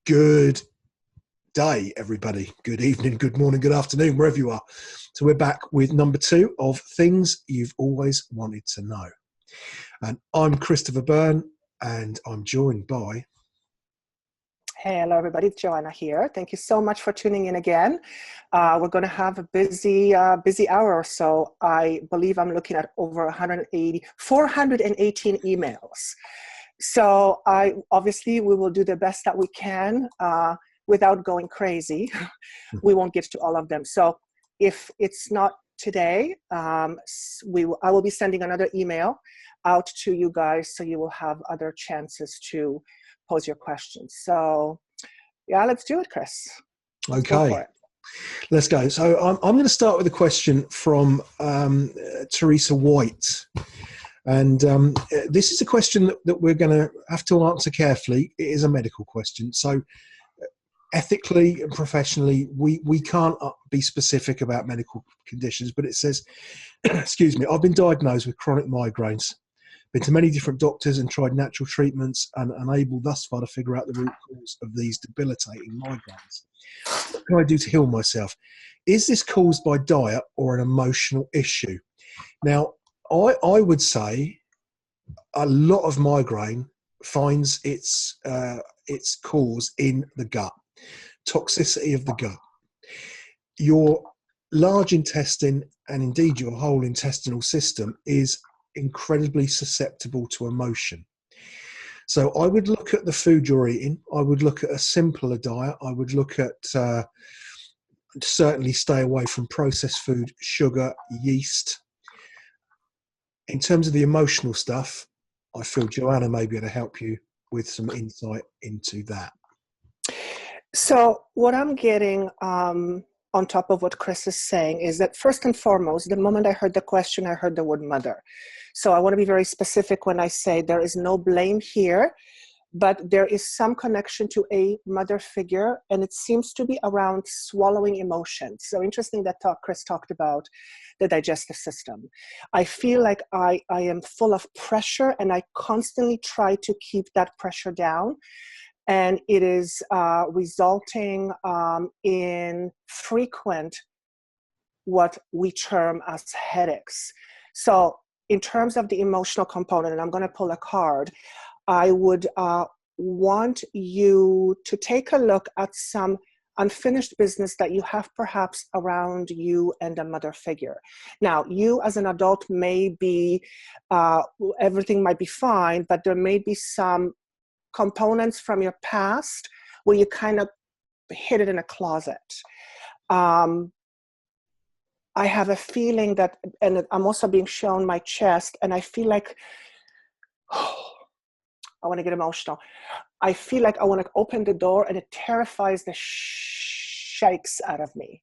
Good day, everybody. Good evening, good morning, good afternoon, wherever you are. So we're back with number 2 of Things You've Always Wanted to Know. And I'm Christopher Byrne, and I'm joined by... Hey, hello everybody, it's Joanna here. Thank you so much for tuning in again. We're going to have a busy hour or so. I believe I'm looking at over 418 emails. So obviously we will do the best that we can without going crazy. We won't get to all of them. So if it's not today, I will be sending another email out to you guys so you will have other chances to pose your questions. So yeah, let's do it, Chris. Let's go for it. Let's go. So I'm going to start with a question from Teresa White. And this is a question that we're going to have to answer carefully. It is a medical question. So ethically and professionally, we can't be specific about medical conditions, but it says, excuse me, I've been diagnosed with chronic migraines, been to many different doctors and tried natural treatments and unable thus far to figure out the root cause of these debilitating migraines. What can I do to heal myself? Is this caused by diet or an emotional issue? Now, I would say a lot of migraine finds its cause in the gut, toxicity of the gut. Your large intestine and indeed your whole intestinal system is incredibly susceptible to emotion. So I would look at the food you're eating. I would look at a simpler diet. I would look at certainly stay away from processed food, sugar, yeast. In terms of the emotional stuff, I feel Joanna may be able to help you with some insight into that. So what I'm getting on top of what Chris is saying is that first and foremost, the moment I heard the question, I heard the word mother. So I want to be very specific when I say there is no blame here, but there is some connection to a mother figure, and it seems to be around swallowing emotions. So interesting that Chris talked about the digestive system. I feel like I am full of pressure, and I constantly try to keep that pressure down. And it is resulting in frequent, what we term as headaches. So in terms of the emotional component, and I'm going to pull a card, I would want you to take a look at some unfinished business that you have perhaps around you and a mother figure. Now, you as an adult may be, everything might be fine, but there may be some components from your past where you kind of hid it in a closet. I have a feeling that, and I'm also being shown my chest, and I feel like, I want to get emotional. I feel like I want to open the door and it terrifies the shakes out of me.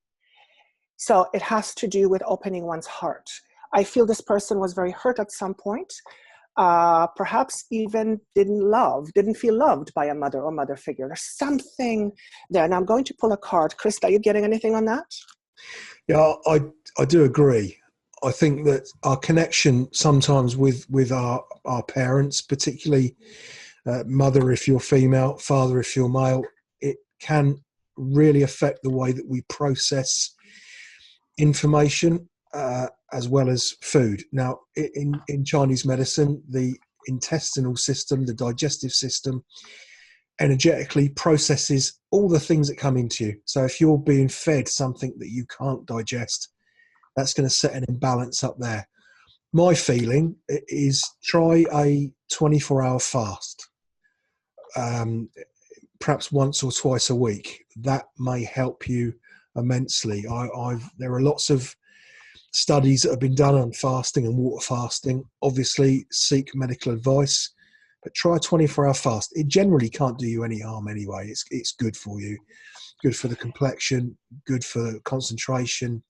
So it has to do with opening one's heart. I feel this person was very hurt at some point. Perhaps even didn't feel loved by a mother or mother figure. There's something there. And I'm going to pull a card. Chris, are you getting anything on that? Yeah, I do agree. I think that our connection sometimes with our parents, particularly mother if you're female, father if you're male, it can really affect the way that we process information as well as food. Now, in Chinese medicine, the intestinal system, the digestive system, energetically processes all the things that come into you. So if you're being fed something that you can't digest, that's going to set an imbalance up there. My feeling is try a 24-hour fast, perhaps once or twice a week. That may help you immensely. There are lots of studies that have been done on fasting and water fasting. Obviously, seek medical advice, but try a 24-hour fast. It generally can't do you any harm anyway. It's good for you, good for the complexion, good for concentration.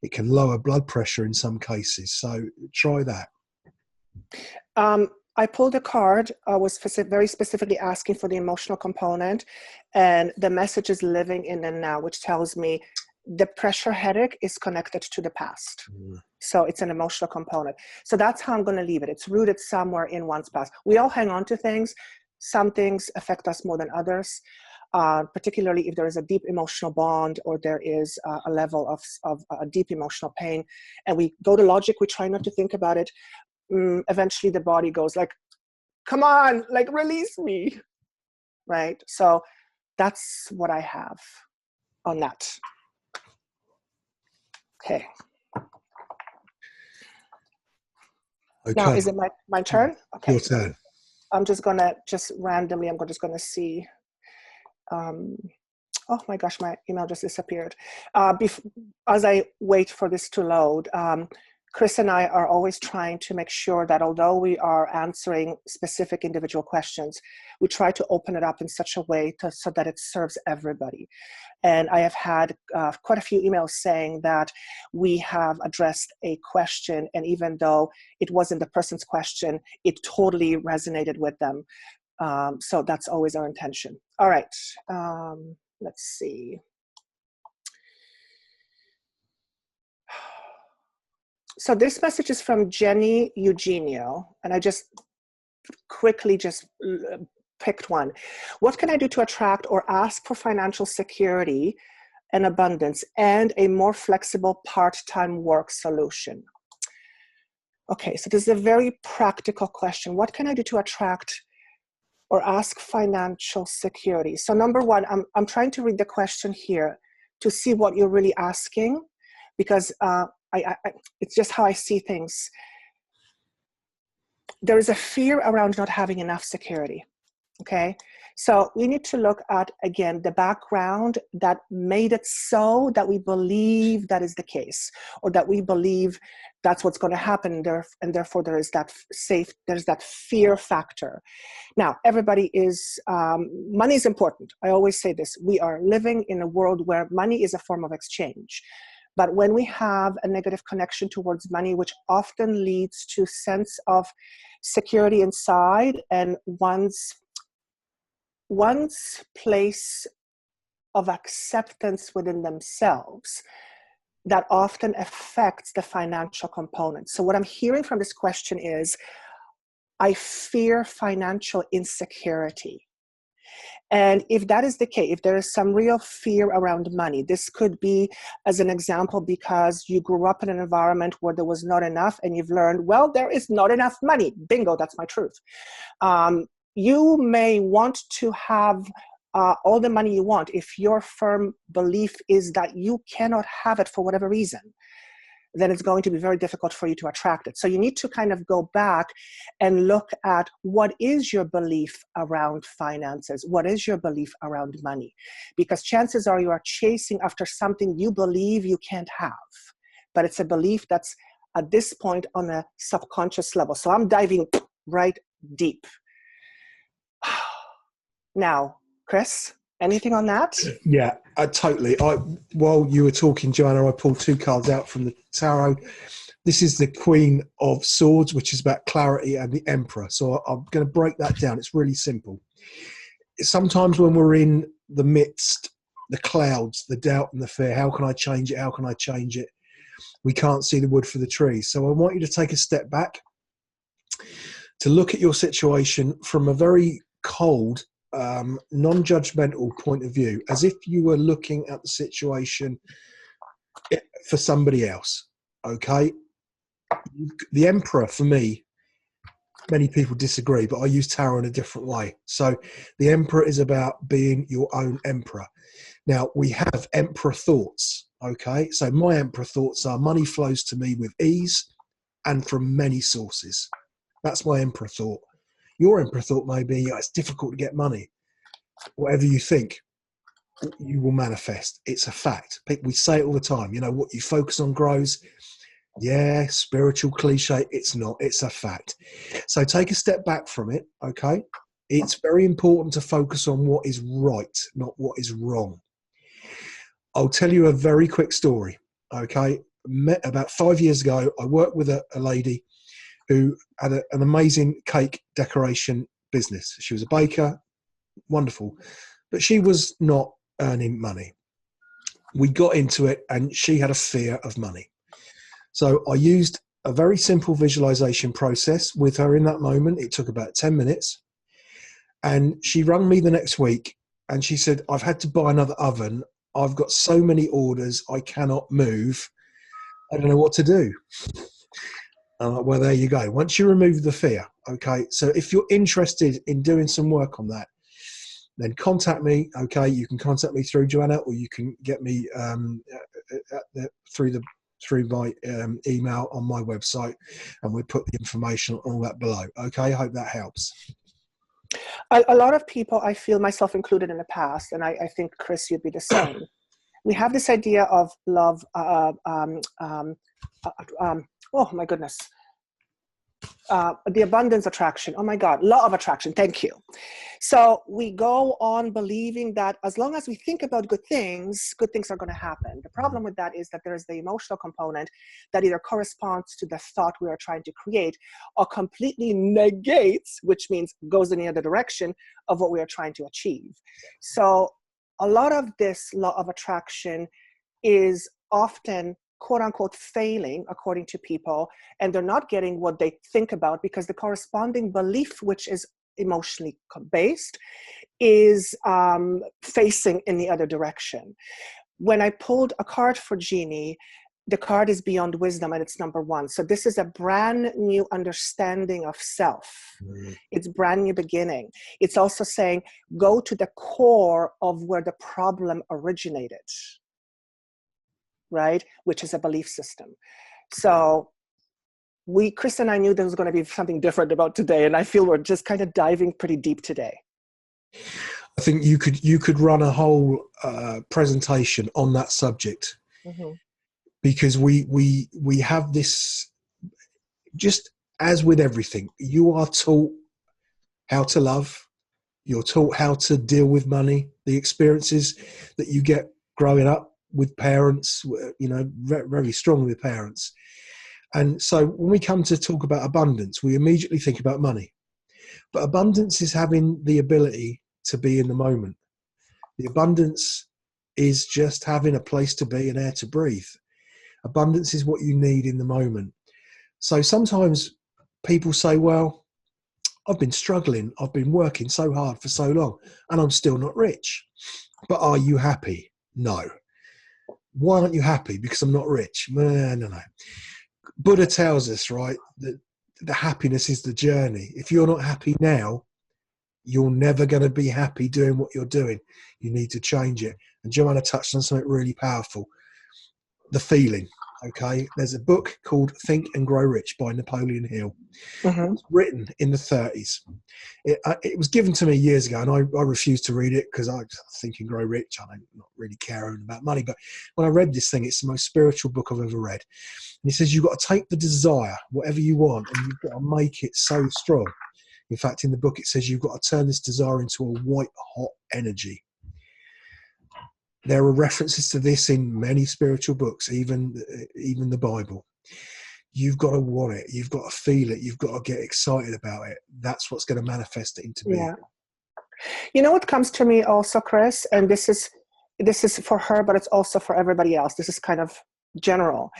It can lower blood pressure in some cases. So try that. I pulled a card. I was very specifically asking for the emotional component, and the message is living in and now, which tells me the pressure headache is connected to the past. So it's an emotional component. So that's how I'm going to leave it. It's rooted somewhere in one's past. We all hang on to things. Some things affect us more than others. particularly if there is a deep emotional bond or there is a level of a deep emotional pain, and we go to logic, we try not to think about it, eventually the body goes like, come on, like release me, right? So that's what I have on that. Okay. Now, is it my turn? Okay. Your turn. I'm just gonna, randomly, I'm just gonna see. Oh my gosh, my email just disappeared. As I wait for this to load, Chris and I are always trying to make sure that although we are answering specific individual questions, we try to open it up in such a way so that it serves everybody. And I have had quite a few emails saying that we have addressed a question, and even though it wasn't the person's question, it totally resonated with them. So that's always our intention. All right, let's see. So this message is from Jenny Eugenio, and I just quickly picked one. What can I do to attract or ask for financial security and abundance and a more flexible part-time work solution? Okay, so this is a very practical question. What can I do to attract or ask financial security? So number one, I'm trying to read the question here to see what you're really asking, because it's just how I see things. There is a fear around not having enough security, okay? So we need to look at, again, the background that made it so that we believe that is the case, or that we believe that's what's going to happen, and therefore there's that fear factor. Now, everybody money is important. I always say this. We are living in a world where money is a form of exchange. But when we have a negative connection towards money, which often leads to sense of security inside and one's place of acceptance within themselves, that often affects the financial component. So what I'm hearing from this question is, I fear financial insecurity. And if that is the case, if there is some real fear around money, this could be, as an example, because you grew up in an environment where there was not enough and you've learned, well, there is not enough money. Bingo, that's my truth. You may want to have all the money you want if your firm belief is that you cannot have it for whatever reason. Then it's going to be very difficult for you to attract it. So you need to kind of go back and look at, what is your belief around finances? What is your belief around money? Because chances are you are chasing after something you believe you can't have, but it's a belief that's at this point on a subconscious level. So I'm diving right deep. Now, Chris, anything on that? Yeah, totally. While you were talking, Joanna, I pulled two cards out from the tarot. This is the Queen of Swords, which is about clarity, and the Emperor. So I'm going to break that down. It's really simple. Sometimes when we're in the midst, the clouds, the doubt and the fear, how can I change it? How can I change it? We can't see the wood for the trees. So I want you to take a step back to look at your situation from a very cold, non-judgmental point of view, as if you were looking at the situation for somebody else. Okay, the Emperor, for me, many people disagree, but I use tarot in a different way. So the Emperor is about being your own emperor. Now, we have Emperor thoughts. Okay, so my Emperor thoughts are, money flows to me with ease and from many sources. That's my Emperor thought. Your Emperor thought may be, it's difficult to get money. Whatever you think, you will manifest. It's a fact. We say it all the time. You know, what you focus on grows. Yeah, spiritual cliche. It's not. It's a fact. So take a step back from it, okay? It's very important to focus on what is right, not what is wrong. I'll tell you a very quick story, okay? About 5 years ago, I worked with a lady who had an amazing cake decoration business. She was a baker, wonderful, but she was not earning money. We got into it and she had a fear of money. So I used a very simple visualization process with her in that moment. It took about 10 minutes. And she rang me the next week and she said, I've had to buy another oven. I've got so many orders, I cannot move. I don't know what to do. Well, there you go. Once you remove the fear, okay, so if you're interested in doing some work on that, then contact me, okay? You can contact me through Joanna, or you can get me through my email on my website, and we put the information on all that below, okay? I hope that helps. A lot of people, I feel myself included in the past, and I think, Chris, you'd be the same. We have this idea of love, oh my goodness, the abundance attraction. Oh my God, law of attraction. Thank you. So we go on believing that as long as we think about good things are going to happen. The problem with that is that there is the emotional component that either corresponds to the thought we are trying to create, or completely negates, which means goes in the other direction of what we are trying to achieve. So a lot of this law of attraction is often quote unquote failing according to people, and they're not getting what they think about because the corresponding belief, which is emotionally based, is facing in the other direction. When I pulled a card for Jeannie, the card is Beyond Wisdom, and it's number 1. So this is a brand new understanding of self. It's brand new beginning. It's also saying, go to the core of where the problem originated, right? Which is a belief system. So Chris and I knew there was going to be something different about today, and I feel we're just kind of diving pretty deep today. I think you could run a whole presentation on that subject, because we have this, just as with everything, you are taught how to love, you're taught how to deal with money, the experiences that you get growing up with parents, you know, very strong with parents. And so when we come to talk about abundance, we immediately think about money. But abundance is having the ability to be in the moment. The abundance is just having a place to be and air to breathe. Abundance is what you need in the moment. So sometimes people say, well, I've been struggling. I've been working so hard for so long and I'm still not rich. But are you happy? No. Why aren't you happy? Because I'm not rich. No. Buddha tells us, right, that the happiness is the journey. If you're not happy now, you're never going to be happy doing what you're doing. You need to change it. And Joanna touched on something really powerful, the feeling. Okay, there's a book called Think and Grow Rich by Napoleon Hill. It was written in the 30s. It was given to me years ago, and I refused to read it because I Think and Grow Rich. I don't not really care about money, but when I read this thing, it's the most spiritual book I've ever read. And he says you've got to take the desire, whatever you want, and you've got to make it so strong. In fact, in the book, it says you've got to turn this desire into a white-hot energy. There are references to this in many spiritual books, even the Bible. You've got to want it. You've got to feel it. You've got to get excited about it. That's what's going to manifest it into being. Yeah. You know what comes to me also, Chris, and this is for her, but it's also for everybody else. This is kind of general.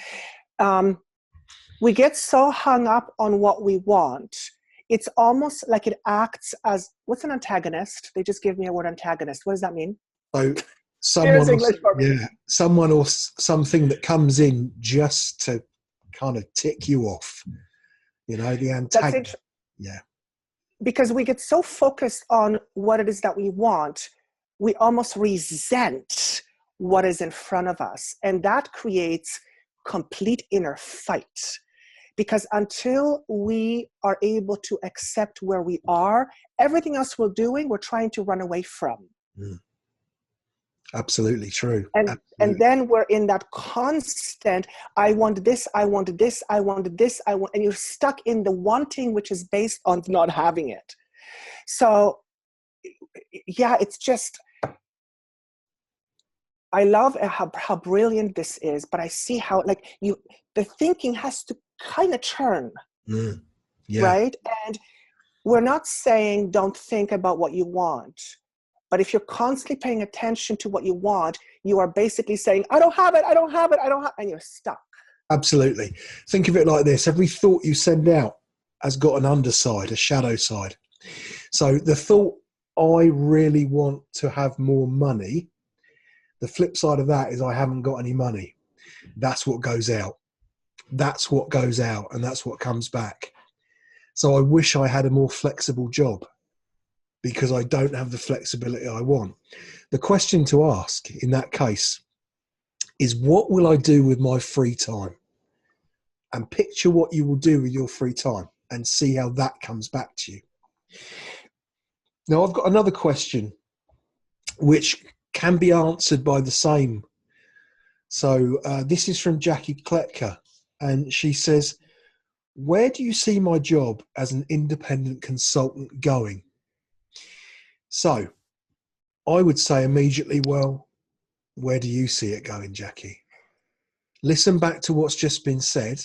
We get so hung up on what we want. It's almost like it acts as, what's an antagonist? They just give me a word, antagonist. What does that mean? So someone or something that comes in just to kind of tick you off. You know, the antagonist. Yeah. Because we get so focused on what it is that we want, we almost resent what is in front of us. And that creates complete inner fight. Because until we are able to accept where we are, everything else we're doing, we're trying to run away from. Absolutely true. And then we're in that constant, I want this, I want this, I want this, I want, and you're stuck in the wanting, which is based on not having it. So yeah, it's just, I love how brilliant this is, but I see how the thinking has to kind of churn, right? And we're not saying don't think about what you want. But if you're constantly paying attention to what you want, you are basically saying, I don't have it, I don't have it, I don't have it, and you're stuck. Absolutely. Think of it like this. Every thought you send out has got an underside, a shadow side. So the thought I really want to have more money, the flip side of that is I haven't got any money. That's what goes out. That's what goes out, and that's what comes back. So I wish I had a more flexible job because I don't have the flexibility I want. The question to ask in that case is, what will I do with my free time? And picture what you will do with your free time and see how that comes back to you. Now, I've got another question which can be answered by the same. So this is from Jackie Kletka, and she says, where do you see my job as an independent consultant going? So I would say immediately, well, where do you see it going, Jackie? Listen back to what's just been said.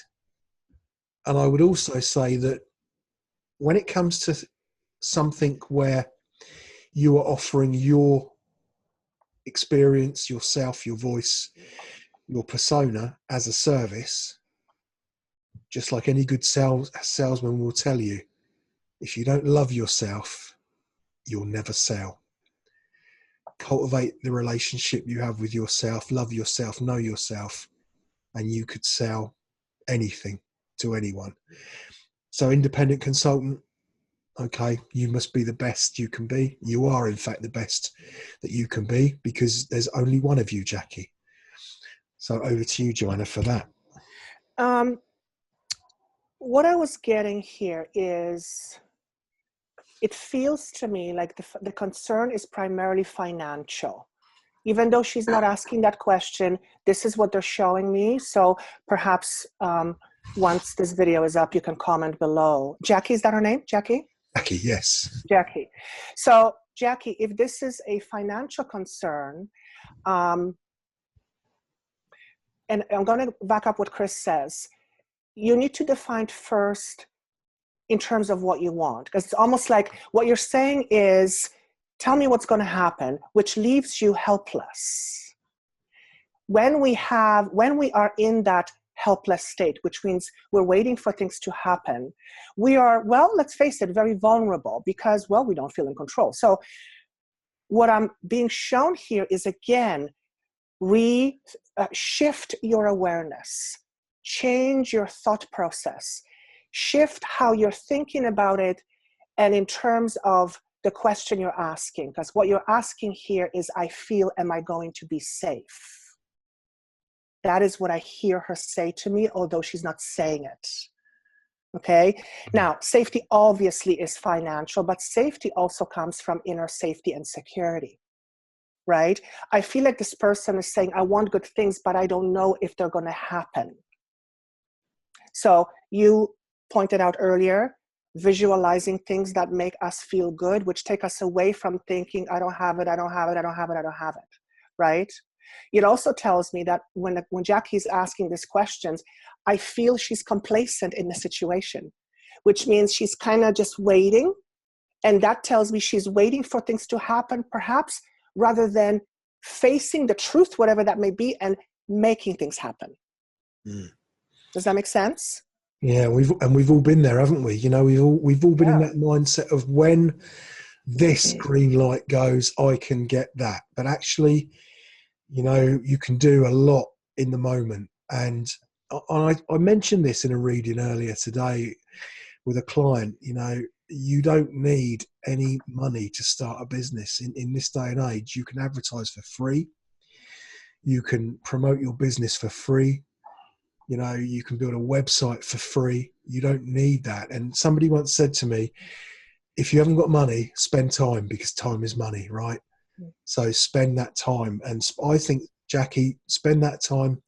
And I would also say that when it comes to something where you are offering your experience, yourself, your voice, your persona as a service, just like any good salesman will tell you, if you don't love yourself, you'll never sell. Cultivate the relationship you have with yourself, love yourself, know yourself, and you could sell anything to anyone. So independent consultant, okay, you must be the best you can be. You are, in fact, the best that you can be because there's only one of you, Jackie. So over to you, Joanna, for that. What I was getting here is, it feels to me like the concern is primarily financial. Even though she's not asking that question, this is what they're showing me. So perhaps once this video is up, you can comment below. Jackie, is that her name? Jackie? Jackie, yes. Jackie. So Jackie, if this is a financial concern, and I'm going to back up what Chris says, you need to define first in terms of what you want, because it's almost like what you're saying is, tell me what's going to happen, which leaves you helpless. When we are in that helpless state, which means we're waiting for things to happen, we are, well, let's face it, very vulnerable because, well, we don't feel in control. So what I'm being shown here is, again, shift your awareness, change your thought process, shift how you're thinking about it, and in terms of the question you're asking, because what you're asking here is, I feel, am I going to be safe? That is what I hear her say to me, although she's not saying it. Okay? Now, safety obviously is financial, but safety also comes from inner safety and security, right? I feel like this person is saying, I want good things, but I don't know if they're going to happen. So you pointed out earlier, visualizing things that make us feel good, which take us away from thinking, I don't have it, I don't have it, I don't have it, I don't have it, right? It also tells me that when Jackie's asking these questions, I feel she's complacent in the situation, which means she's kind of just waiting. And that tells me she's waiting for things to happen, perhaps, rather than facing the truth, whatever that may be, and making things happen. Mm. Does that make sense? Yeah, we've all been there, haven't we? You know, we've all been in that mindset of, when this green light goes, I can get that. But actually, you know, you can do a lot in the moment. And I mentioned this in a reading earlier today with a client. You know, you don't need any money to start a business in this day and age. You can advertise for free. You can promote your business for free. You know, you can build a website for free. You don't need that. And somebody once said to me, if you haven't got money, spend time, because time is money, right? So spend that time. And I think, Jackie, spend that time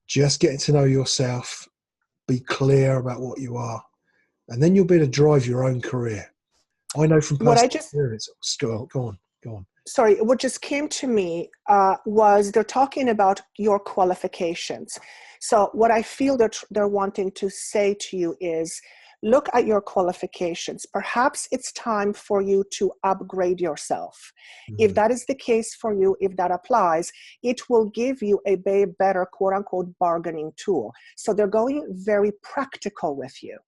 just getting to know yourself, be clear about what you are, and then you'll be able to drive your own career. I know from personal experience. Go on. Sorry, what just came to me was they're talking about your qualifications. So what I feel they're wanting to say to you is, look at your qualifications. Perhaps it's time for you to upgrade yourself. Mm-hmm. If that is the case for you, if that applies, it will give you a better, quote unquote, bargaining tool. So they're going very practical with you.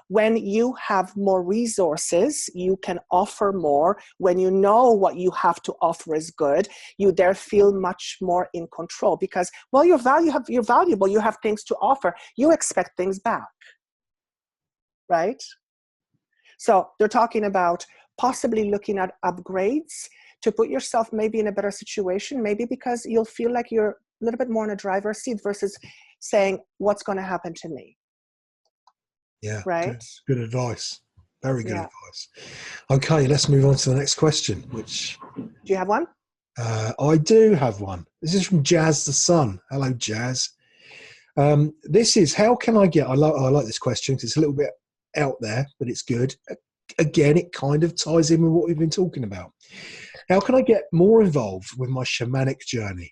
When you have more resources, you can offer more. When you know what you have to offer is good, you there feel much more in control because, well, you're valuable, you have things to offer, you expect things back, right? So they're talking about possibly looking at upgrades to put yourself maybe in a better situation, maybe because you'll feel like you're a little bit more in a driver's seat versus saying, what's going to happen to me? Yeah, Right? good advice. Very good Yeah. advice. Okay, let's move on to the next question, which... Do you have one? I do have one. This is from Jazz the Sun. Hello, Jazz. This is, how can I get... I like this question because it's a little bit out there, but it's good. Again, it kind of ties in with what we've been talking about. How can I get more involved with my shamanic journey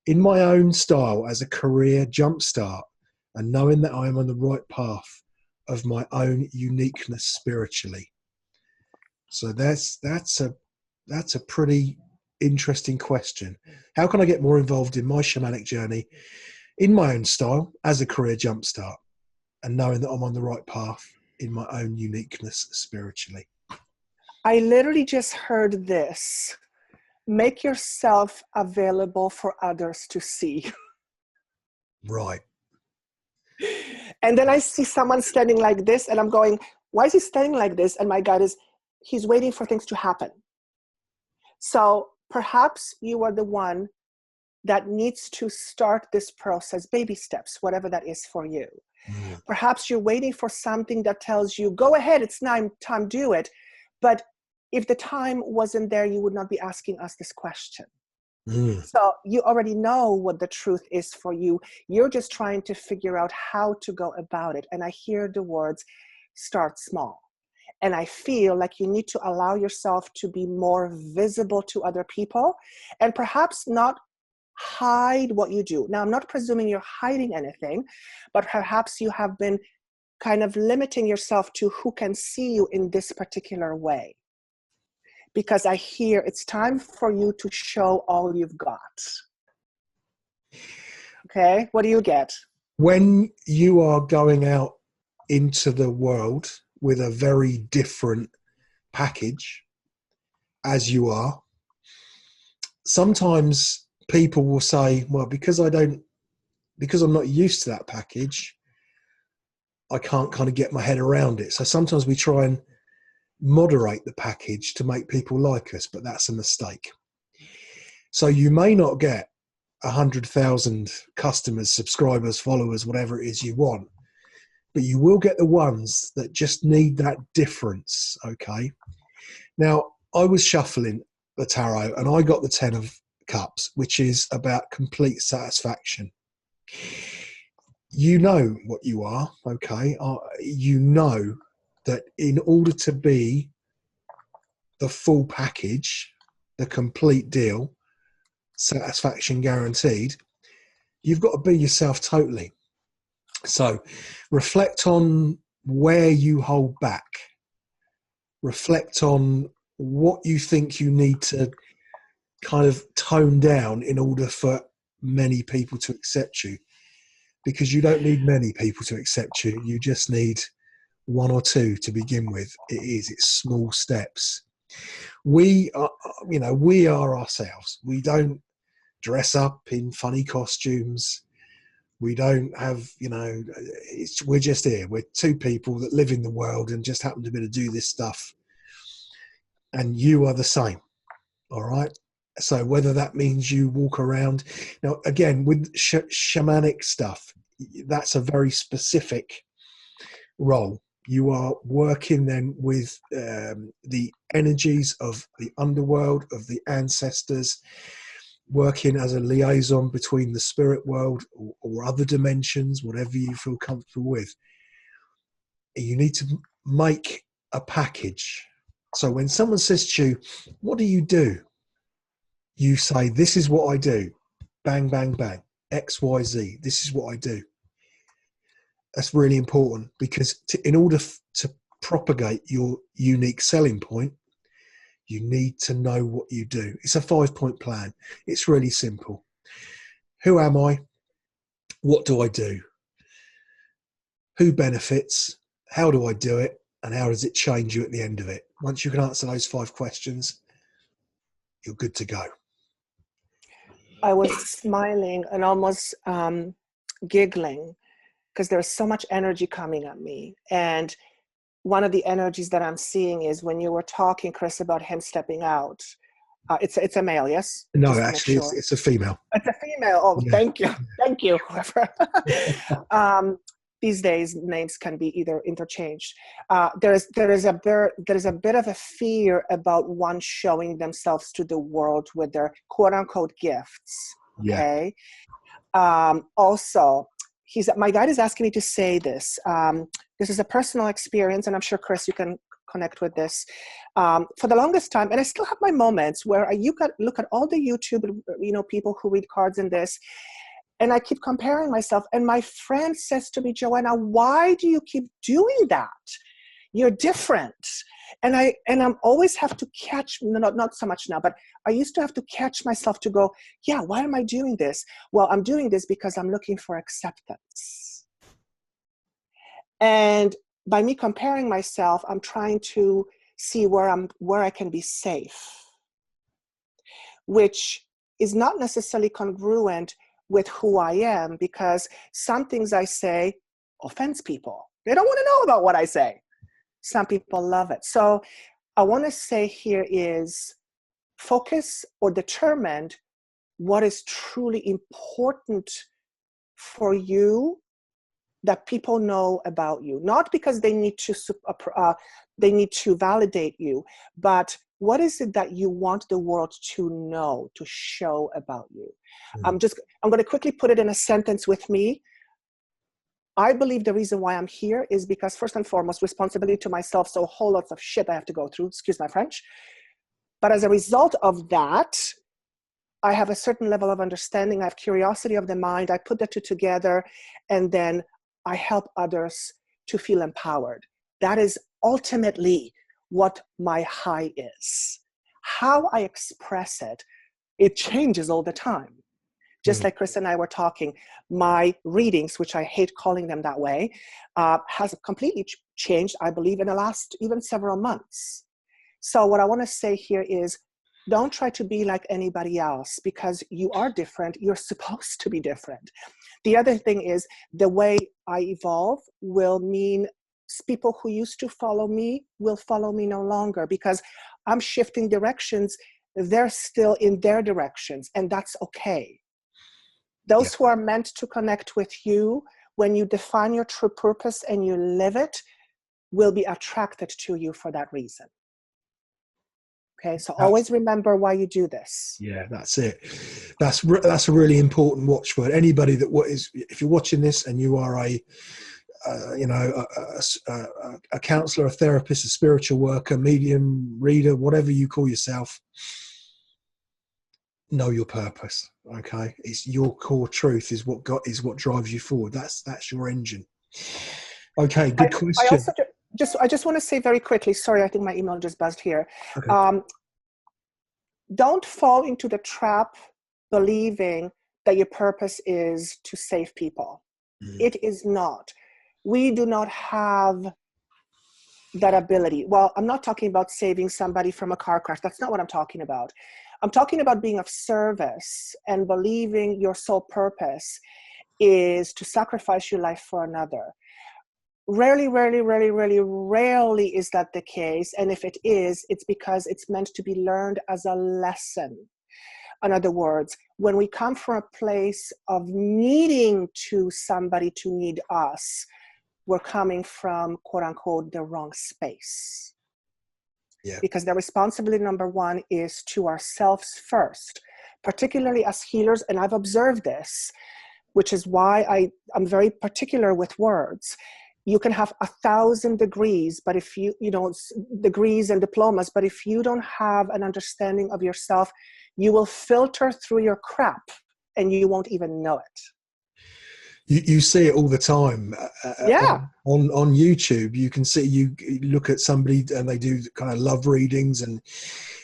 in my own style as a career jumpstart and knowing that I am on the right path of my own uniqueness spiritually? So that's a pretty interesting question. How can I get more involved in my shamanic journey in my own style as a career jumpstart and knowing that I'm on the right path in my own uniqueness spiritually? I literally just heard this. Make yourself available for others to see. Right. And then I see someone standing like this and I'm going, why is he standing like this? And my guide is, he's waiting for things to happen. So perhaps you are the one that needs to start this process, baby steps, whatever that is for you. Mm. Perhaps you're waiting for something that tells you, go ahead, it's time, do it. But if the time wasn't there, you would not be asking us this question. Mm. So you already know what the truth is for you. You're just trying to figure out how to go about it. And I hear the words, start small. And I feel like you need to allow yourself to be more visible to other people and perhaps not hide what you do. Now, I'm not presuming you're hiding anything, but perhaps you have been kind of limiting yourself to who can see you in this particular way. Because I hear it's time for you to show all you've got. Okay, what do you get? When you are going out into the world with a very different package, as you are, sometimes people will say, well, because I'm not used to that package, I can't kind of get my head around it. So sometimes we try and moderate the package to make people like us, but that's a mistake. So you may not get 100,000 customers, subscribers, followers, whatever it is you want, but you will get the ones that just need that difference. Okay. Now, I was shuffling the tarot and I got the 10 of Cups, which is about complete satisfaction. You know what you are. Okay. You know that in order to be the full package, the complete deal, satisfaction guaranteed, you've got to be yourself totally. So reflect on where you hold back. Reflect on what you think you need to kind of tone down in order for many people to accept you. Because you don't need many people to accept you. You just need one or two to begin with. It's small steps. We are ourselves. We don't dress up in funny costumes. We don't have, we're just here. We're two people that live in the world and just happen to be able to do this stuff. And you are the same. All right. So whether that means you walk around now, again, with shamanic stuff, that's a very specific role. You are working then with the energies of the underworld, of the ancestors, working as a liaison between the spirit world or other dimensions, whatever you feel comfortable with. You need to make a package. So when someone says to you, what do? You say, this is what I do. Bang, bang, bang. X, Y, Z. This is what I do. That's really important because in order to propagate your unique selling point, you need to know what you do. It's a 5-point plan. It's really simple. Who am I? What do I do? Who benefits? how do I do it, and how does it change you at the end of it? Once you can answer those 5 questions, you're good to go. I was smiling and almost giggling because there's so much energy coming at me. And one of the energies that I'm seeing is when you were talking, Chris, about him stepping out. It's a male, yes? No, Just to actually, make sure. it's a female. It's a female. Oh, Yeah. thank you. Thank you. These days, names can be either interchanged. There is a bit of a fear about one showing themselves to the world with their quote unquote gifts. Okay. Yeah. Also, my guide is asking me to say this. This is a personal experience, and I'm sure, Chris, you can connect with this. For the longest time, and I still have my moments where look at all the YouTube, people who read cards in this, and I keep comparing myself. And my friend says to me, Joanna, why do you keep doing that? You're different. And I'm always have to catch, not so much now, but I used to have to catch myself to go, yeah, why am I doing this? Well, I'm doing this because I'm looking for acceptance. And by me comparing myself, I'm trying to see where I can be safe, which is not necessarily congruent with who I am, because some things I say offends people. They don't want to know about what I say. Some people love it. So I want to say here is focus or determine what is truly important for you that people know about you, not because they need to validate you, but what is it that you want the world to know, to show about you? I'm going to quickly put it in a sentence with me. I believe the reason why I'm here is because, first and foremost, responsibility to myself, so a whole lot of shit I have to go through, excuse my French. But as a result of that, I have a certain level of understanding, I have curiosity of the mind, I put the two together, and then I help others to feel empowered. That is ultimately what my high is. How I express it, it changes all the time. Just like Chris and I were talking, my readings, which I hate calling them that way, has completely changed, I believe, in the last even several months. So what I want to say here is, don't try to be like anybody else, because you are different. You're supposed to be different. The other thing is, the way I evolve will mean people who used to follow me will follow me no longer, because I'm shifting directions. They're still in their directions, and that's okay. Those who are meant to connect with you, when you define your true purpose and you live it, will be attracted to you for that reason. Okay, so always remember why you do this. Yeah, that's it. That's a really important watchword. Anybody if you're watching this and you are a counselor, a therapist, a spiritual worker, medium, reader, whatever you call yourself, know your purpose. Okay, it's your core truth is what drives you forward. That's your engine. Okay, good question. I just want to say very quickly, sorry, I think my email just buzzed here. Okay. Don't fall into the trap believing that your purpose is to save people. It is not. We do not have that ability. Well, I'm not talking about saving somebody from a car crash. That's not what I'm talking about. I'm talking about being of service and believing your sole purpose is to sacrifice your life for another. Rarely is that the case. And if it is, it's because it's meant to be learned as a lesson. In other words, when we come from a place of needing somebody to need us, we're coming from, quote unquote, the wrong space. Yeah. Because the responsibility number one is to ourselves first, particularly as healers. And I've observed this, which is why I'm very particular with words. You can have 1,000 degrees, but if degrees and diplomas, but if you don't have an understanding of yourself, you will filter through your crap and you won't even know it. You see it all the time. On YouTube, you can see, you look at somebody and they do kind of love readings, and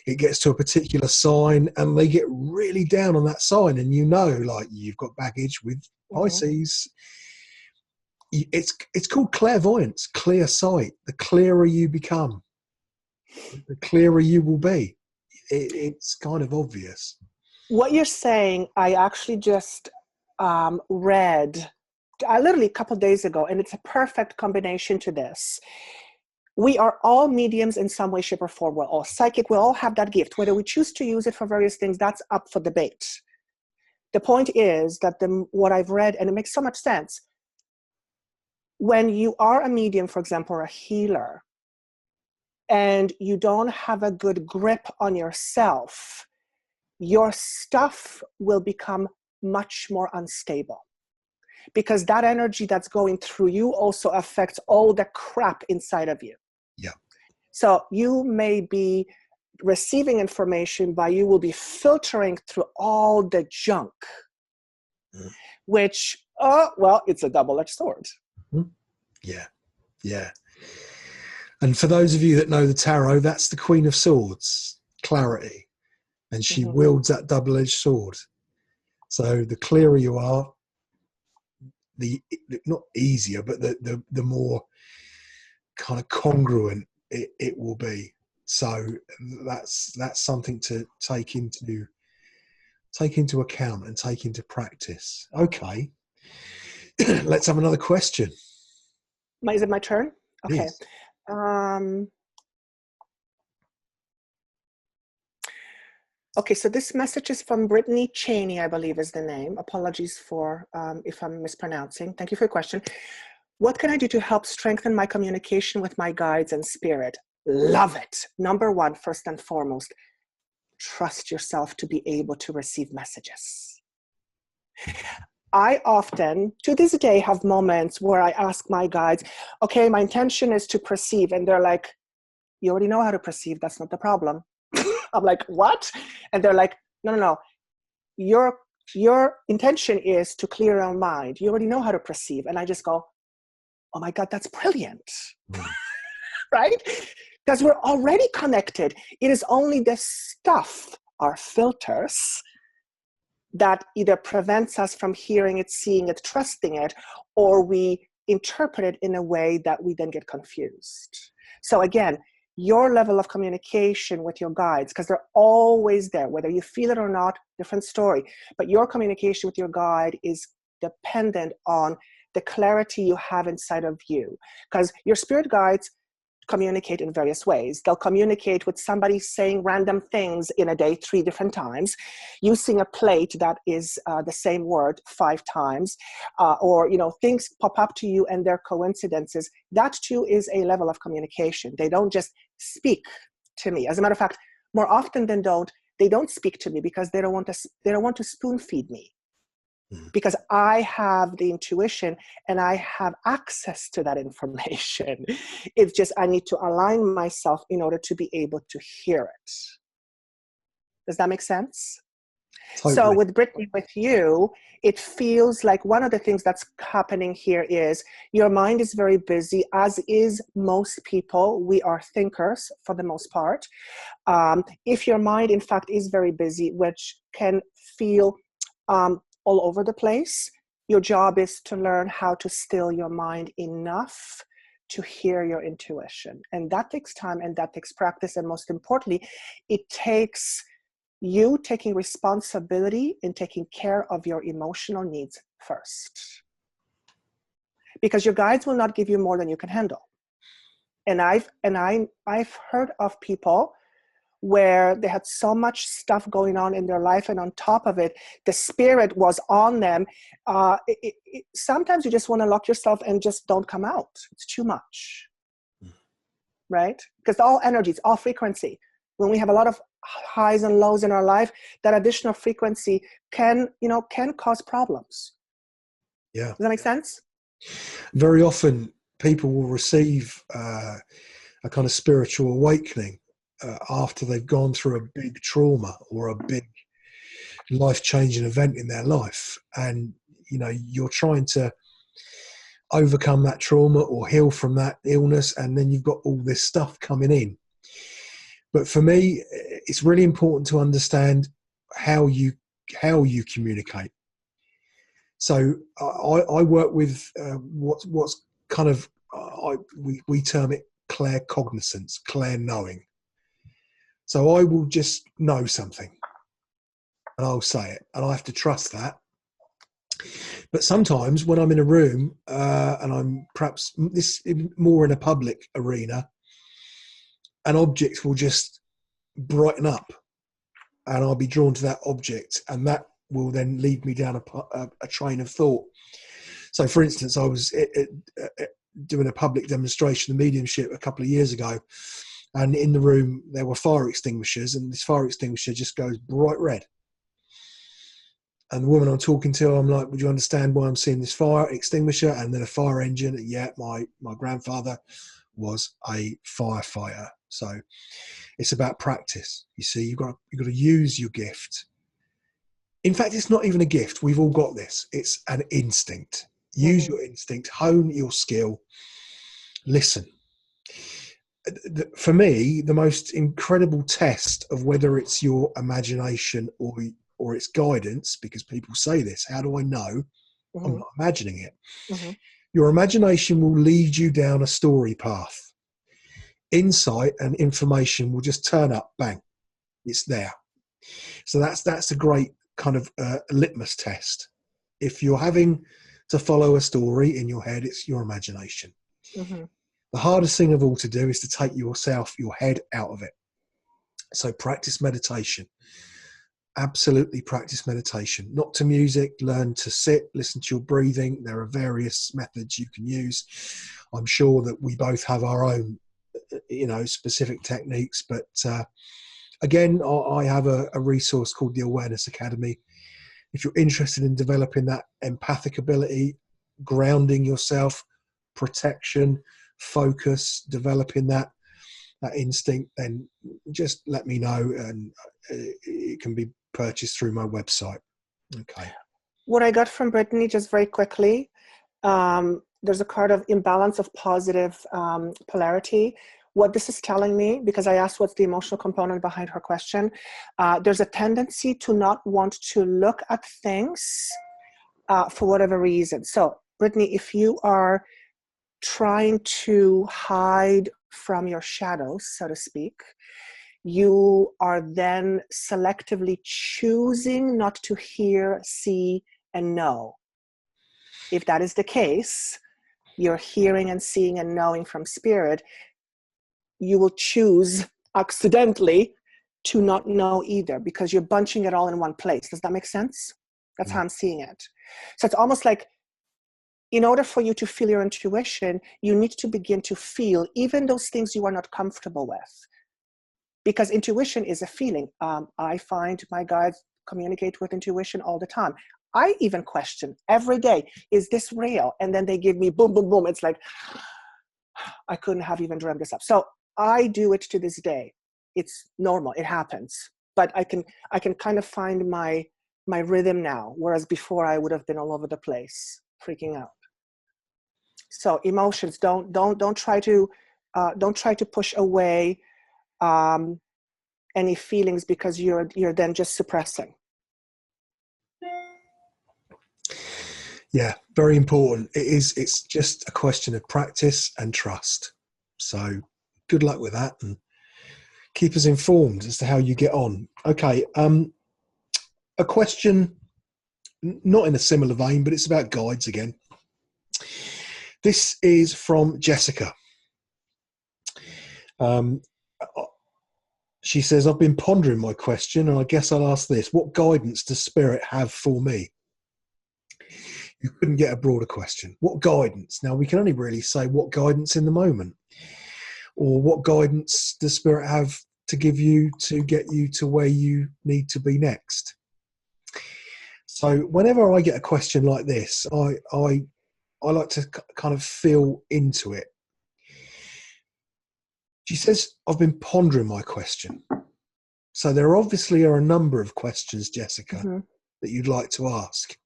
it gets to a particular sign and they get really down on that sign, and like you've got baggage with Pisces. it's called clairvoyance, clear sight. The clearer you become, the clearer you will be. It's kind of obvious. What you're saying, I actually just read literally a couple days ago, and it's a perfect combination to this. We are all mediums in some way, shape, or form. We're all psychic. We all have that gift. Whether we choose to use it for various things, that's up for debate. The point is that what I've read, and it makes so much sense, when you are a medium, for example, or a healer, and you don't have a good grip on yourself, your stuff will become much more unstable. Because that energy that's going through you also affects all the crap inside of you. Yeah. So you may be receiving information, but you will be filtering through all the junk, which, well, it's a double-edged sword. Mm-hmm. Yeah. Yeah. And for those of you that know the tarot, that's the Queen of Swords, clarity. And she wields that double-edged sword. So the clearer you are, the not easier, but the more kind of congruent it will be. So that's something to take into account and take into practice. Okay. Let's have another question. Is it my turn? Okay. Please. Okay, so this message is from Brittany Cheney, I believe is the name. Apologies for if I'm mispronouncing. Thank you for your question. What can I do to help strengthen my communication with my guides and spirit? Love it. Number one, first and foremost, trust yourself to be able to receive messages. I often, to this day, have moments where I ask my guides, okay, my intention is to perceive. And they're like, you already know how to perceive. That's not the problem. I'm like, what? And they're like, no. Your intention is to clear your mind. You already know how to perceive. And I just go, oh my God, that's brilliant. Right? Because we're already connected. It is only the stuff, our filters, that either prevents us from hearing it, seeing it, trusting it, or we interpret it in a way that we then get confused. So again, your level of communication with your guides, because they're always there, whether you feel it or not, different story. But your communication with your guide is dependent on the clarity you have inside of you. Because your spirit guides communicate in various ways. They'll communicate with somebody saying random things in a day 3 different times, using a plate that is the same word 5 times, or things pop up to you and they're coincidences. That too is a level of communication. They don't just speak to me. As a matter of fact, more often than not, they don't speak to me because they don't want to spoon feed me. Because I have the intuition and I have access to that information. It's just I need to align myself in order to be able to hear it. Does that make sense? Totally. So with Brittany, with you, it feels like one of the things that's happening here is your mind is very busy, as is most people. We are thinkers for the most part. If your mind, in fact, is very busy, which can feel all over the place, your job is to learn how to still your mind enough to hear your intuition. And that takes time and that takes practice. And most importantly, it takes you taking responsibility and taking care of your emotional needs first. Because your guides will not give you more than you can handle. And I've heard of people where they had so much stuff going on in their life, and on top of it, the spirit was on them. Sometimes you just want to lock yourself and just don't come out. It's too much, right? Because all energy, it's all frequency. When we have a lot of highs and lows in our life, that additional frequency can cause problems. Yeah. Does that make sense? Very often people will receive a kind of spiritual awakening after they've gone through a big trauma or a big life-changing event in their life. And, you're trying to overcome that trauma or heal from that illness, and then you've got all this stuff coming in. But for me, it's really important to understand how you communicate. So I work with what's kind of, we term it claircognizance, clair knowing. So I will just know something and I'll say it, and I have to trust that. But sometimes when I'm in a room and I'm perhaps more in a public arena, an object will just brighten up and I'll be drawn to that object, and that will then lead me down a train of thought. So for instance, I was doing a public demonstration of mediumship a couple of years ago, and in the room there were fire extinguishers, and this fire extinguisher just goes bright red. And the woman I'm talking to, I'm like, would you understand why I'm seeing this fire extinguisher? And then a fire engine. Yeah, my grandfather was a firefighter. So it's about practice. You see, you've got to use your gift. In fact, it's not even a gift. We've all got this. It's an instinct. Use your instinct, hone your skill, listen. For me, the most incredible test of whether it's your imagination or its guidance, because people say this, how do I know? I'm not imagining it. Your imagination will lead you down a story path. Insight and information will just turn up, bang, it's there. So that's a great kind of litmus test. If you're having to follow a story in your head, it's your imagination. The hardest thing of all to do is to take your head out of it. So practice meditation. Absolutely practice meditation. Not to music, learn to sit, listen to your breathing. There are various methods you can use. I'm sure that we both have our own, specific techniques, but again, I have a resource called the Awareness Academy. If you're interested in developing that empathic ability, grounding yourself, protection, focus, developing that instinct, then just let me know, and it can be purchased through my website. Okay. What I got from Brittany, just very quickly, there's a card of imbalance of positive polarity. What this is telling me, because I asked what's the emotional component behind her question, there's a tendency to not want to look at things for whatever reason. So, Brittany, if you are trying to hide from your shadows, so to speak, you are then selectively choosing not to hear, see, and know. If that is the case, you're hearing and seeing and knowing from spirit, you will choose accidentally to not know either, because you're bunching it all in one place. Does that make sense? That's how I'm seeing it. So it's almost like, in order for you to feel your intuition, you need to begin to feel even those things you are not comfortable with. Because intuition is a feeling. I find my guides communicate with intuition all the time. I even question every day, is this real? And then they give me boom, boom, boom. It's like, I couldn't have even dreamt this up. So I do it to this day. It's normal, it happens. But I can kind of find my rhythm now, whereas before I would have been all over the place, freaking out. So emotions, don't try to push away any feelings, because you're then just suppressing. Yeah, very important. It's just a question of practice and trust. So good luck with that, and keep us informed as to how you get on. Okay, a question, not in a similar vein, but it's about guides again. This is from Jessica. She says, I've been pondering my question, and I guess I'll ask this. What guidance does Spirit have for me? You couldn't get a broader question. What guidance? Now, we can only really say what guidance in the moment, or what guidance does Spirit have to give you to get you to where you need to be next. So whenever I get a question like this, I like to kind of feel into it. She says, I've been pondering my question. So there obviously are a number of questions, Jessica, that you'd like to ask.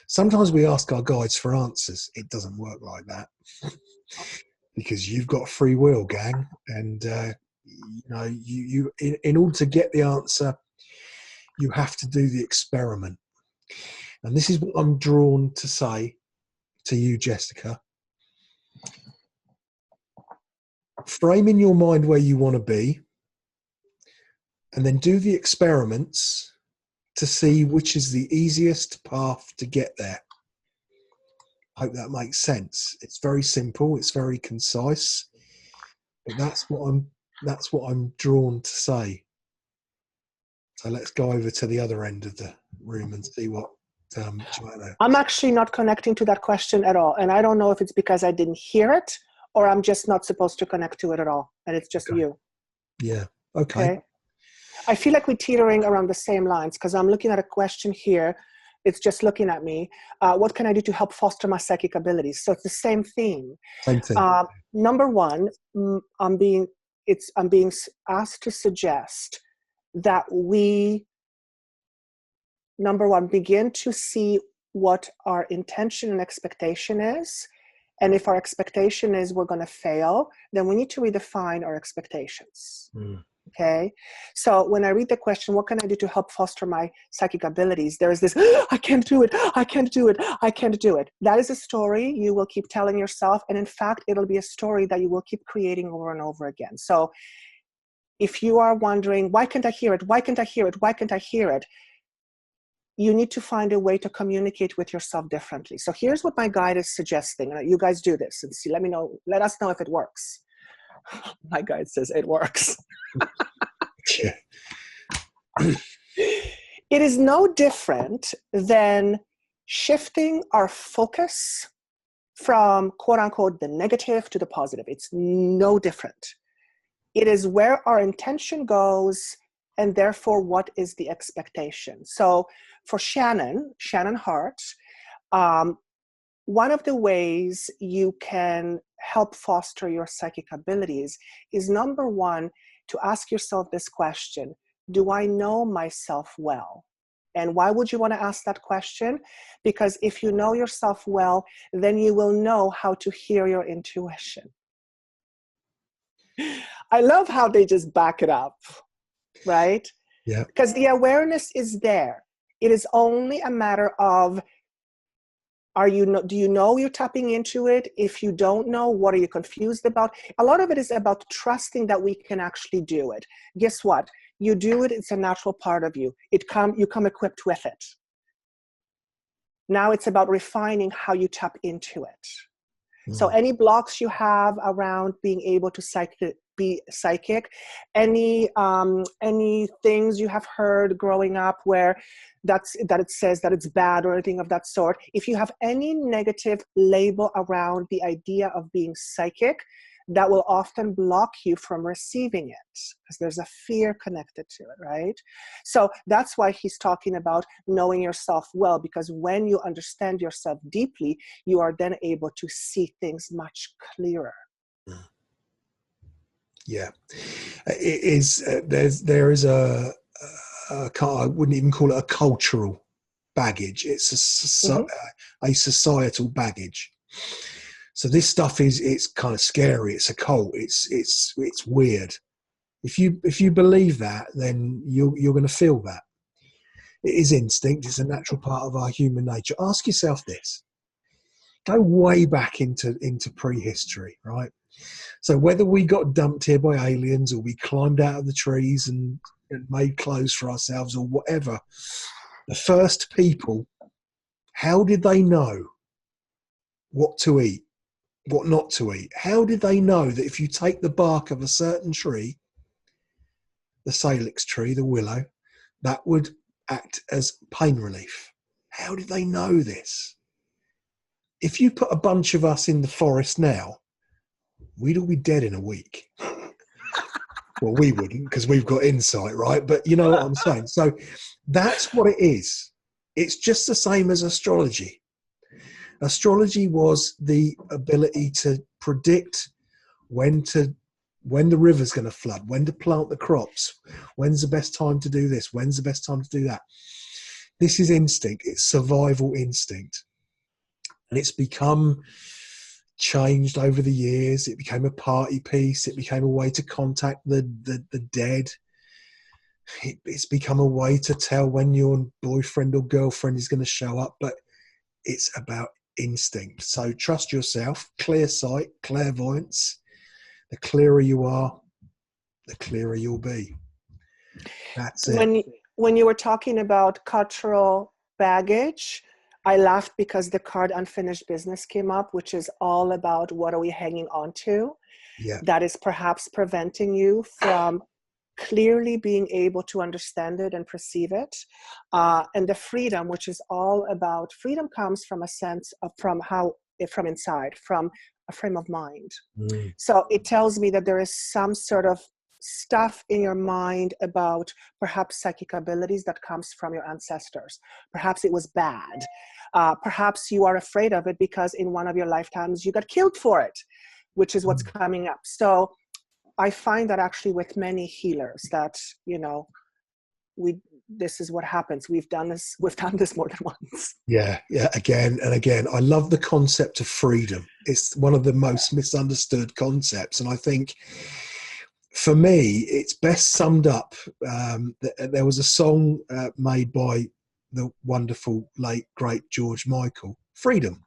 Sometimes we ask our guides for answers. It doesn't work like that, because you've got free will, gang. And, you in order to get the answer, you have to do the experiment. And this is what I'm drawn to say to you, Jessica. Frame in your mind where you want to be, and then do the experiments to see which is the easiest path to get there. I hope that makes sense. It's very simple. It's very concise. But that's what I'm drawn to say. So let's go over to the other end of the room and see what Joanna. I'm actually not connecting to that question at all. And I don't know if it's because I didn't hear it or I'm just not supposed to connect to it at all. And it's just you. Yeah. Okay. I feel like we're teetering around the same lines because I'm looking at a question here. It's just looking at me. What can I do to help foster my psychic abilities? So it's the same theme. Same thing. Number one, I'm being asked to suggest that we, number one, begin to see what our intention and expectation is. And if our expectation is we're going to fail, then we need to redefine our expectations. Okay. So when I read the question, what can I do to help foster my psychic abilities? There is this, I can't do it. I can't do it. I can't do it. That is a story you will keep telling yourself. And in fact, it'll be a story that you will keep creating over and over again. So if you are wondering, why can't I hear it? Why can't I hear it? Why can't I hear it? You need to find a way to communicate with yourself differently. So here's what my guide is suggesting. You guys do this and see, let us know if it works. My guide says it works. Yeah. It is no different than shifting our focus from quote unquote the negative to the positive. It's no different. It is where our intention goes and therefore what is the expectation. So for Shannon Hart, one of the ways you can help foster your psychic abilities is, number one, to ask yourself this question: do I know myself well? And why would you want to ask that question? Because if you know yourself well, then you will know how to hear your intuition. I love how they just back it up, right? Yeah. Because the awareness is there. It is only a matter of, do you know you're tapping into it? If you don't know, what are you confused about? A lot of it is about trusting that we can actually do it. Guess what? You do it, it's a natural part of you. You come equipped with it. Now it's about refining how you tap into it. So any blocks you have around being able to be psychic, any things you have heard growing up where that it says that it's bad or anything of that sort, if you have any negative label around the idea of being psychic, that will often block you from receiving it because there's a fear connected to it, right? So that's why he's talking about knowing yourself well, because when you understand yourself deeply, you are then able to see things much clearer. Yeah, it is. There is I wouldn't even call it a cultural baggage. It's a societal baggage. So this stuff it's kind of scary. It's occult. It's weird. If you believe that, then you're going to feel that. It is instinct. It's a natural part of our human nature. Ask yourself this. Go way back into prehistory, right? So whether we got dumped here by aliens or we climbed out of the trees and made clothes for ourselves or whatever, the first people, how did they know what to eat, what not to eat? How did they know that if you take the bark of a certain tree, the salix tree, the willow, that would act as pain relief? How did they know this? If you put a bunch of us in the forest now, we'd all be dead in a week. Well, we wouldn't because we've got insight, right? But you know what I'm saying? So that's what it is. It's just the same as astrology. Astrology was the ability to predict when the river's going to flood, when to plant the crops, when's the best time to do this, when's the best time to do that. This is instinct. It's survival instinct. And it's become changed over the years. It became a party piece. It became a way to contact the dead. It's become a way to tell when your boyfriend or girlfriend is going to show up, but it's about instinct. So trust yourself, clear sight, clairvoyance. The clearer you are, the clearer you'll be. That's it. When you were talking about cultural baggage, I laughed because the card unfinished business came up, which is all about what are we hanging on to, that is perhaps preventing you from clearly being able to understand it and perceive it. And the freedom, which is all about, freedom comes from a sense of, from inside, from a frame of mind. So it tells me that there is some sort of stuff in your mind about perhaps psychic abilities that comes from your ancestors. Perhaps it was bad. Perhaps you are afraid of it because in one of your lifetimes you got killed for it, which is what's coming up. So I find that actually with many healers that, you know, this is what happens. We've done this more than once. Yeah, again and again. I love the concept of freedom. It's one of the most misunderstood concepts. And I think for me, it's best summed up. There was a song made by the wonderful, late, great George Michael, Freedom.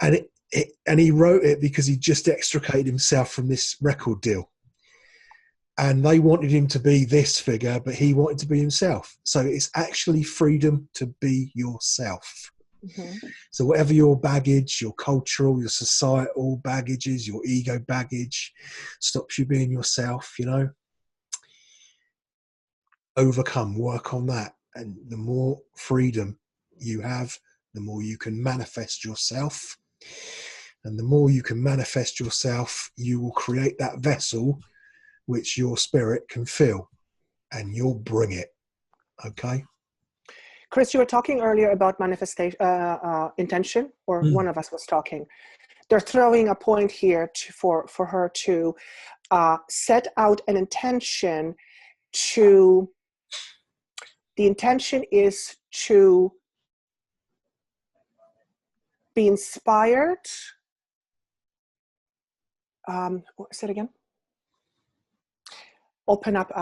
And he wrote it because he just extricated himself from this record deal. And they wanted him to be this figure, but he wanted to be himself. So it's actually freedom to be yourself. Mm-hmm. So whatever your baggage, your cultural, your societal baggages, your ego baggage stops you being yourself, you know, overcome, work on that. And the more freedom you have, the more you can manifest yourself. And the more you can manifest yourself, you will create that vessel which your spirit can fill, and you'll bring it. Okay? Chris, you were talking earlier about manifestation, intention, or one of us was talking. They're throwing a point here for her to set out an intention to, the intention is to be inspired. Say it again. Open up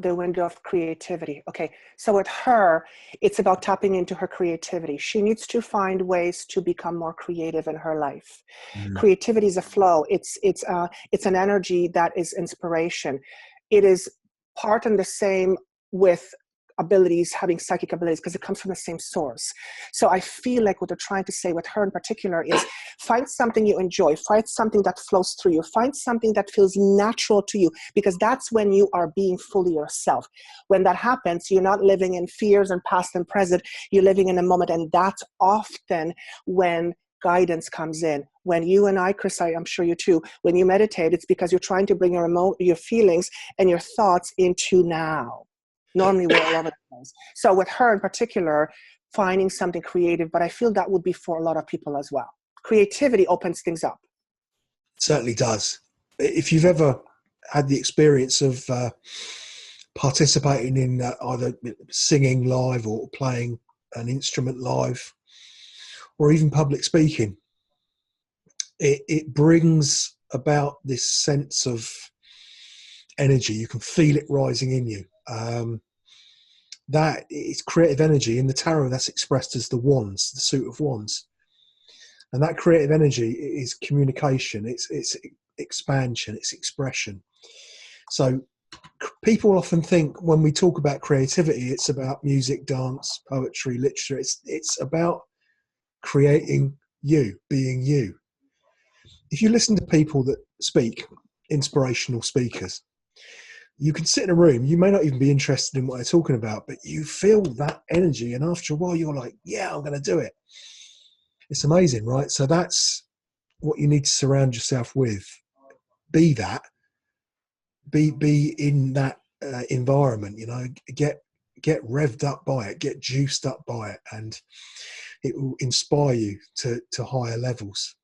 the window of creativity. Okay, so with her, it's about tapping into her creativity. She needs to find ways to become more creative in her life. Creativity is a flow. It's an energy that is inspiration. It is part and the same with abilities, having psychic abilities, because it comes from the same source. So I feel like what they're trying to say with her in particular is find something you enjoy, find something that flows through you, find something that feels natural to you, because that's when you are being fully yourself. When that happens, you're not living in fears and past and present, you're living in a moment, and that's often when guidance comes in. When you and I, Chris, I'm sure you too, when you meditate, it's because you're trying to bring your feelings and your thoughts into now. Normally we're all over the place. So with her in particular, finding something creative, but I feel that would be for a lot of people as well. Creativity opens things up. Certainly does. If you've ever had the experience of participating in either singing live or playing an instrument live, or even public speaking, it brings about this sense of energy. You can feel it rising in you. That is creative energy. In the tarot, that's expressed as the wands, the suit of wands. And that creative energy is communication, it's expansion, it's expression. So people often think when we talk about creativity, it's about music, dance, poetry, literature. It's about creating you, being you. If you listen to people that speak, inspirational speakers, you can sit in a room, you may not even be interested in what they're talking about, but you feel that energy, and after a while you're like, yeah, I'm going to do it. It's amazing, right? So that's what you need to surround yourself with. Be that. Be in that environment, you know, get revved up by it, get juiced up by it, and it will inspire you to higher levels.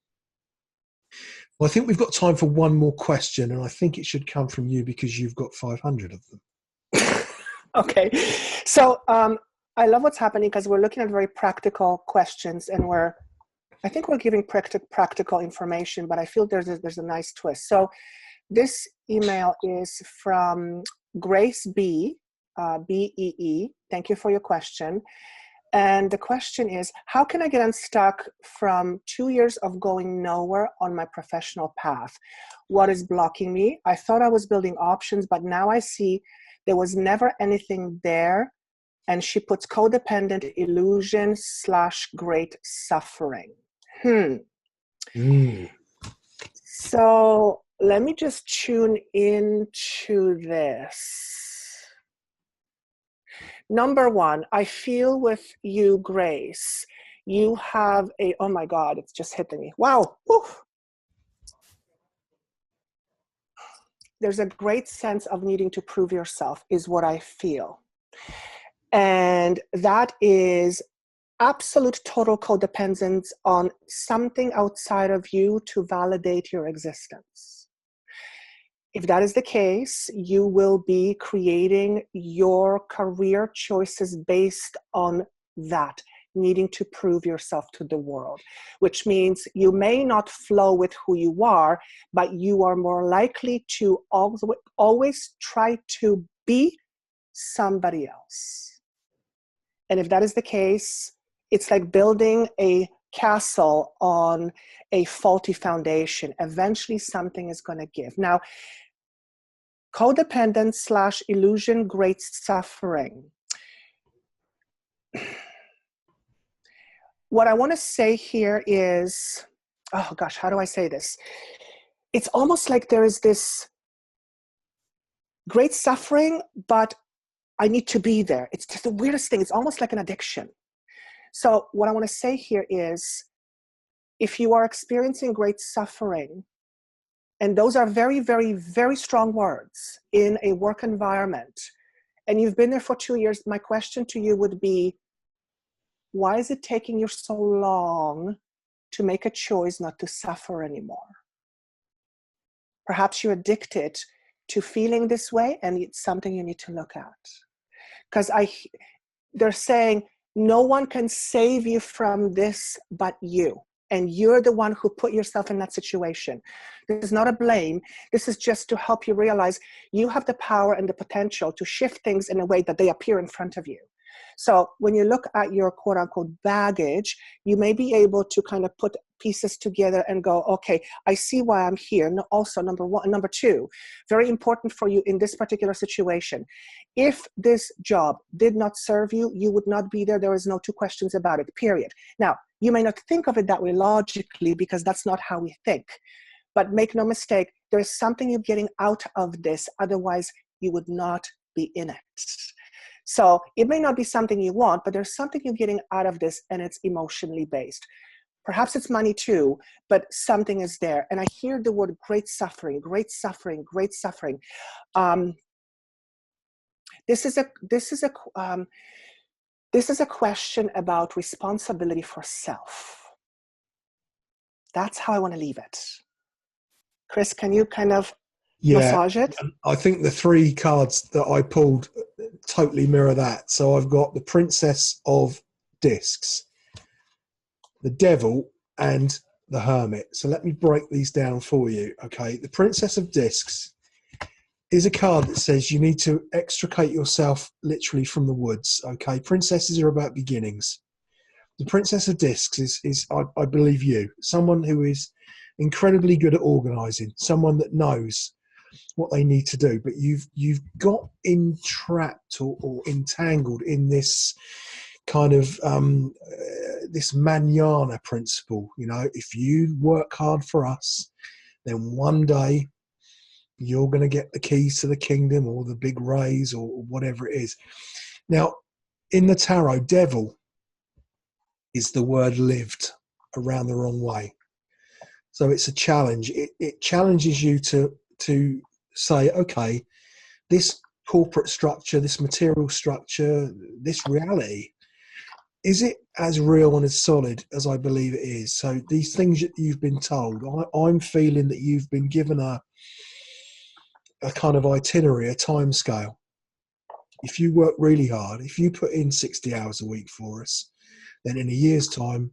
Well, I think we've got time for one more question, and I think it should come from you because you've got 500 of them. Okay. So I love what's happening because we're looking at very practical questions, and I think we're giving practical information, but I feel there's a nice twist. So this email is from Grace B. BEE. Thank you for your question. And the question is, how can I get unstuck from 2 years of going nowhere on my professional path? What is blocking me? I thought I was building options, but now I see there was never anything there. And she puts codependent illusion / great suffering. So let me just tune into this. Number one, I feel with you, Grace, you have a, oh my God, it's just hitting me. Wow. Oof. There's a great sense of needing to prove yourself is what I feel. And that is absolute total codependence on something outside of you to validate your existence. If that is the case, you will be creating your career choices based on that, needing to prove yourself to the world, which means you may not flow with who you are, but you are more likely to always try to be somebody else. And if that is the case, it's like building a castle on a faulty foundation. Eventually something is going to give. Now, codependent / illusion, great suffering. What I want to say here is, oh gosh, how do I say this? It's almost like there is this great suffering, but I need to be there. It's just the weirdest thing. It's almost like an addiction. So what I want to say here is, if you are experiencing great suffering, and those are very, very, very strong words in a work environment, and you've been there for 2 years, my question to you would be, why is it taking you so long to make a choice not to suffer anymore? Perhaps you're addicted to feeling this way, and it's something you need to look at. Because they're saying, no one can save you from this but you. And you're the one who put yourself in that situation. This is not a blame. This is just to help you realize you have the power and the potential to shift things in a way that they appear in front of you. So when you look at your quote unquote baggage, you may be able to kind of put pieces together and go, okay, I see why I'm here. And also, number two, very important for you in this particular situation. If this job did not serve you, you would not be there. There is no two questions about it, period. Now, you may not think of it that way logically because that's not how we think. But make no mistake, there's something you're getting out of this. Otherwise, you would not be in it. So it may not be something you want, but there's something you're getting out of this, and it's emotionally based. Perhaps it's money too, but something is there. And I hear the word great suffering, great suffering, great suffering. This is a question about responsibility for self. That's how I want to leave it. Chris, can you kind of massage it? I think the 3 cards that I pulled totally mirror that. So I've got the Princess of Discs, the Devil, and the Hermit. So let me break these down for you. Okay, the Princess of Discs is a card that says you need to extricate yourself literally from the woods. Okay, princesses are about beginnings. The Princess of Discs is I believe you, someone who is incredibly good at organising, someone that knows what they need to do, but you've got entrapped or entangled in this kind of this manana principle. You know, if you work hard for us, then one day you're going to get the keys to the kingdom or the big raise or whatever it is. Now, in the tarot, devil is the word lived around the wrong way. So it's a challenge. It challenges you to say, okay, this corporate structure, this material structure, this reality, is it as real and as solid as I believe it is? So these things that you've been told, I'm feeling that you've been given a kind of itinerary, a time scale. If you work really hard, if you put in 60 hours a week for us, then in a year's time,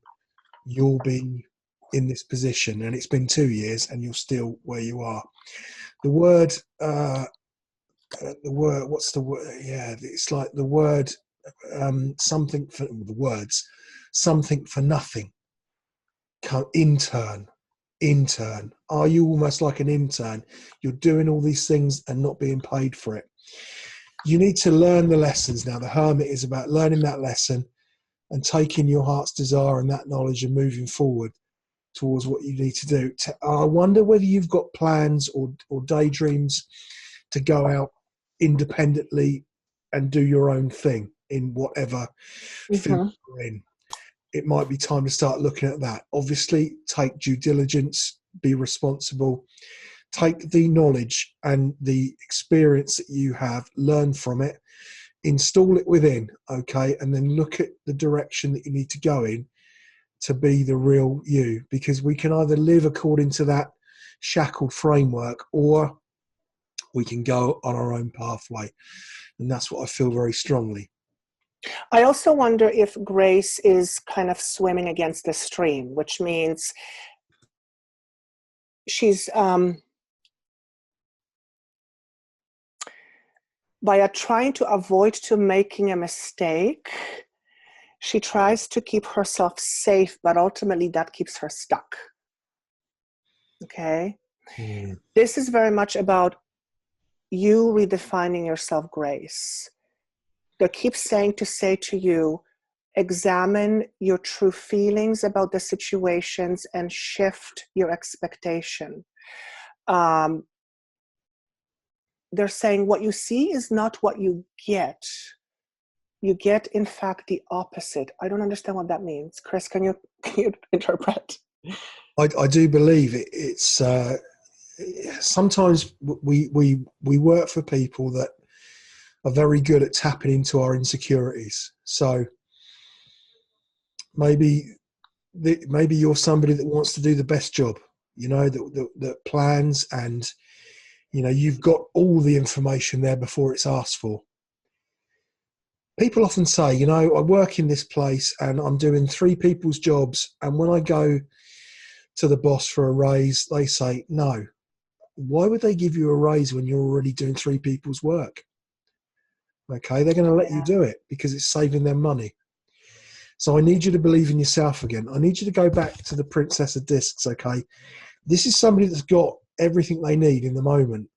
you'll be in this position. And it's been 2 years and you're still where you are. The word the word, what's the word? Yeah, it's like the word, something for the words, something for nothing. Intern. Are you almost like an intern? You're doing all these things and not being paid for it. You need to learn the lessons. Now, the hermit is about learning that lesson and taking your heart's desire and that knowledge and moving forward towards what you need to do. I wonder whether you've got plans or daydreams to go out independently and do your own thing in whatever field you're in. It might be time to start looking at that. Obviously, take due diligence, be responsible, take the knowledge and the experience that you have, learn from it, install it within, okay, and then look at the direction that you need to go in to be the real you, because we can either live according to that shackled framework or we can go on our own pathway. And that's what I feel very strongly. I also wonder if Grace is kind of swimming against the stream, which means she's by trying to avoid to making a mistake, she tries to keep herself safe, but ultimately that keeps her stuck. Okay? This is very much about you redefining yourself, Grace. They keep saying to say to you, examine your true feelings about the situations and shift your expectation. They're saying what you see is not what you get. You get, in fact, the opposite. I don't understand what that means. Chris, can you interpret? I do believe it's sometimes we work for people that are very good at tapping into our insecurities. So maybe you're somebody that wants to do the best job, you know, that plans, and you know, you've got all the information there before it's asked for. People often say, you know, I work in this place and I'm doing 3 people's jobs, and when I go to the boss for a raise, they say no. Why would they give you a raise when you're already doing 3 people's work? Okay, they're going to let you do it because it's saving them money. So I need you to believe in yourself again. I need you to go back to the Princess of Discs, okay? This is somebody that's got everything they need in the moment.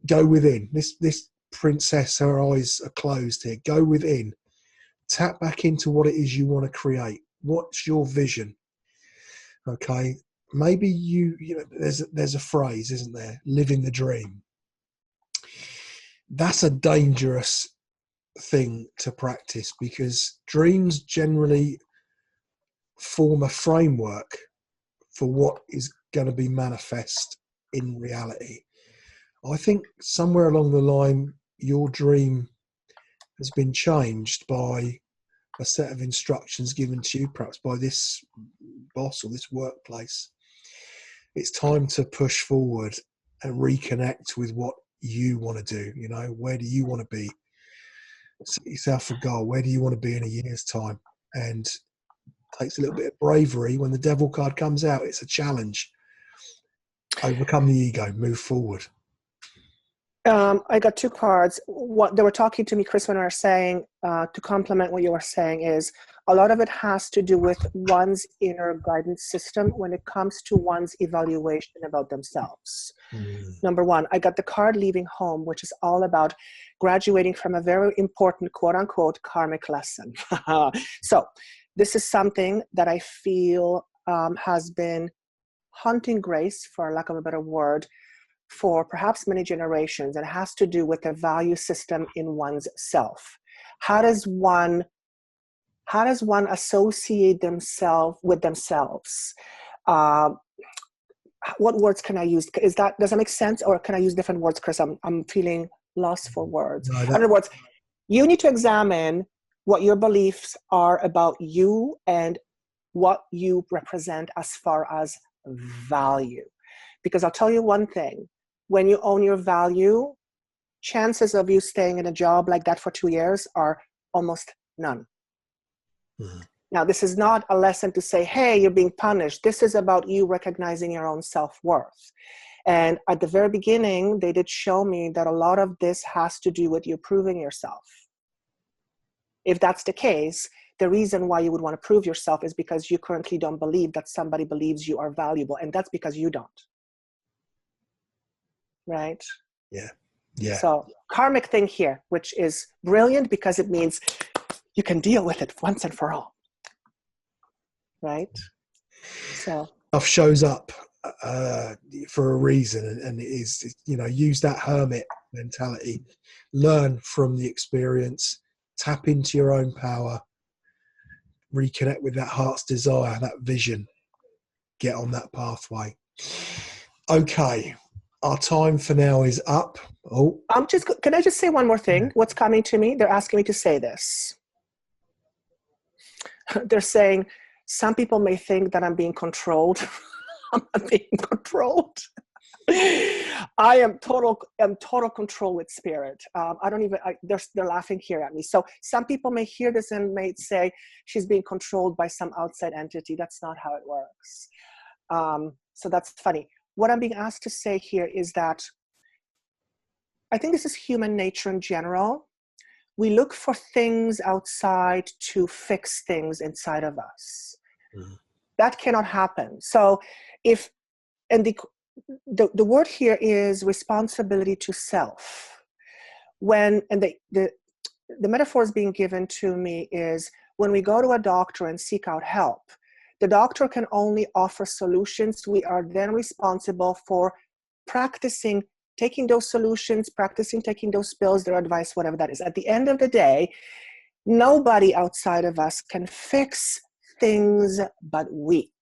Go within. This princess, her eyes are closed here. Go within. Tap back into what it is you want to create. What's your vision? Okay, maybe you know, there's a phrase, isn't there? Living the dream. That's a dangerous thing to practice because dreams generally form a framework for what is going to be manifest in reality. I think somewhere along the line, your dream has been changed by a set of instructions given to you, perhaps by this boss or this workplace. It's time to push forward and reconnect with what you want to do. You know, where do you want to be? Set yourself a goal. Where do you want to be in a year's time? And it takes a little bit of bravery. When the devil card comes out, it's a challenge. Overcome the ego, move forward. I got 2 cards. What they were talking to me, Chris, when I was saying, to complement what you were saying, is a lot of it has to do with one's inner guidance system when it comes to one's evaluation about themselves. Number 1, I got the card leaving home, which is all about graduating from a very important, quote unquote, karmic lesson. So this is something that I feel has been haunting Grace, for lack of a better word, for perhaps many generations, and it has to do with the value system in one's self. How does one associate themselves with themselves? What words can I use? Does that make sense, or can I use different words, Chris? I'm feeling lost for words. No, in other words, you need to examine what your beliefs are about you and what you represent as far as value. Because I'll tell you one thing, when you own your value, chances of you staying in a job like that for 2 years are almost none. Now, this is not a lesson to say, hey, you're being punished. This is about you recognizing your own self-worth. And at the very beginning, they did show me that a lot of this has to do with you proving yourself. If that's the case, the reason why you would want to prove yourself is because you currently don't believe that somebody believes you are valuable. And that's because you don't. Right? Yeah. Yeah. So karmic thing here, which is brilliant because it means you can deal with it once and for all. Right? So Stuff shows up for a reason, and it is, use that hermit mentality, learn from the experience, tap into your own power, reconnect with that heart's desire, that vision, get on that pathway. Okay, our time for now is up. Oh, can I just say one more thing? Yeah. What's coming to me? They're asking me to say this. They're saying some people may think that I'm being controlled. I'm not being controlled. I am total control with spirit. They're laughing here at me. So some people may hear this and may say she's being controlled by some outside entity. That's not how it works. So that's funny. What I'm being asked to say here is that I think this is human nature in general. We look for things outside to fix things inside of us. Mm-hmm. That cannot happen. So the word here is responsibility to self. The metaphor is being given to me is when we go to a doctor and seek out help, the doctor can only offer solutions. We are then responsible for practicing taking those solutions, practicing taking those pills, their advice, whatever that is. At the end of the day, nobody outside of us can fix things but we.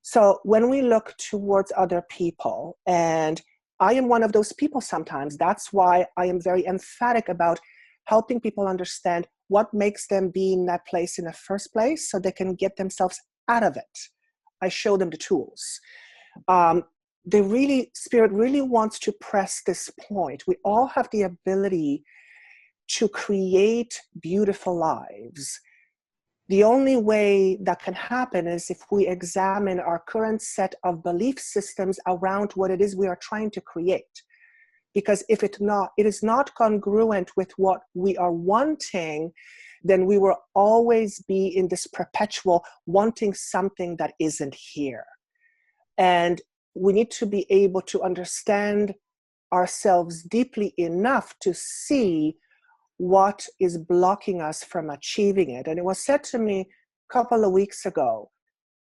So when we look towards other people, and I am one of those people sometimes, that's why I am very emphatic about helping people understand what makes them be in that place in the first place so they can get themselves out of it. I show them the tools. Spirit really wants to press this point. We all have the ability to create beautiful lives. The only way that can happen is if we examine our current set of belief systems around what it is we are trying to create. Because if it is not congruent with what we are wanting, then we will always be in this perpetual wanting something that isn't here. And we need to be able to understand ourselves deeply enough to see what is blocking us from achieving it. And it was said to me a couple of weeks ago,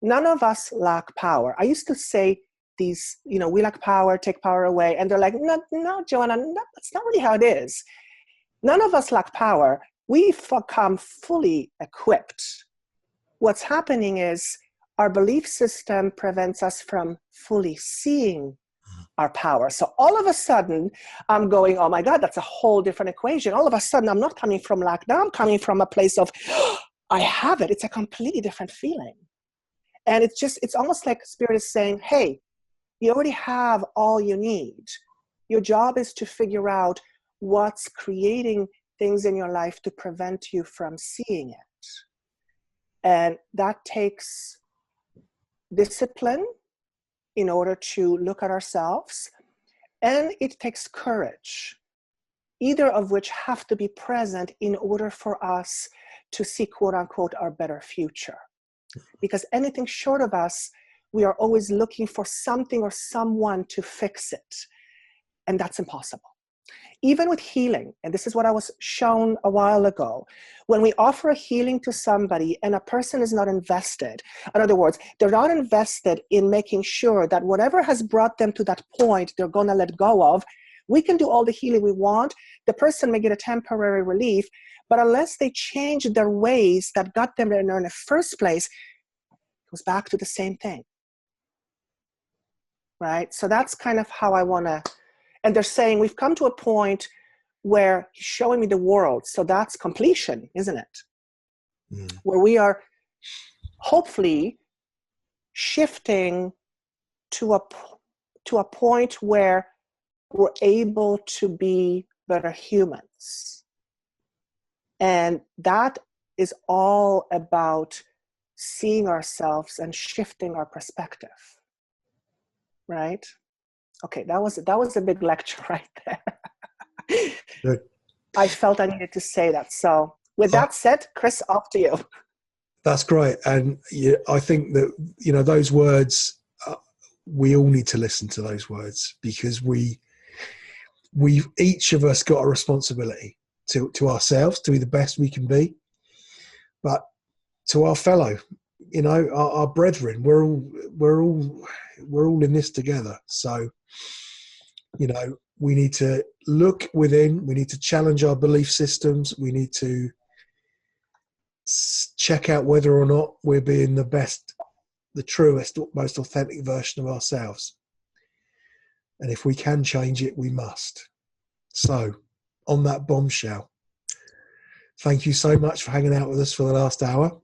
none of us lack power. I used to say these, we lack power, take power away. And they're like, no, Joanna, that's not really how it is. None of us lack power. We come fully equipped. What's happening is our belief system prevents us from fully seeing our power. So all of a sudden, I'm going, oh my God, that's a whole different equation. All of a sudden, I'm not coming from lack. Now I'm coming from a place of, I have it. It's a completely different feeling. And it's almost like Spirit is saying, hey, you already have all you need. Your job is to figure out what's creating things in your life to prevent you from seeing it. And that takes discipline in order to look at ourselves, and it takes courage, either of which have to be present in order for us to see, quote unquote, our better future. Because anything short of us, we are always looking for something or someone to fix it, and that's impossible. Even with healing, and this is what I was shown a while ago, when we offer a healing to somebody and a person is not invested, in other words, they're not invested in making sure that whatever has brought them to that point, they're going to let go of, we can do all the healing we want. The person may get a temporary relief, but unless they change their ways that got them there in the first place, it goes back to the same thing. Right? So that's kind of how I want to. And they're saying we've come to a point where he's showing me the world. So that's completion, isn't it? Mm. Where we are hopefully shifting to a point where we're able to be better humans. And that is all about seeing ourselves and shifting our perspective. Right? Okay, that was a big lecture right there. Good. I felt I needed to say that. So with that said, Chris, off to you. That's great. And yeah, I think that, those words, we all need to listen to those words, because we've each of us got a responsibility to ourselves to be the best we can be, but to our fellow, our brethren. We're all in this together. So, we need to look within. We need to challenge our belief systems. We need to check out whether or not we're being the best, the truest, most authentic version of ourselves. And if we can change it, we must. So, on that bombshell, thank you so much for hanging out with us for the last hour.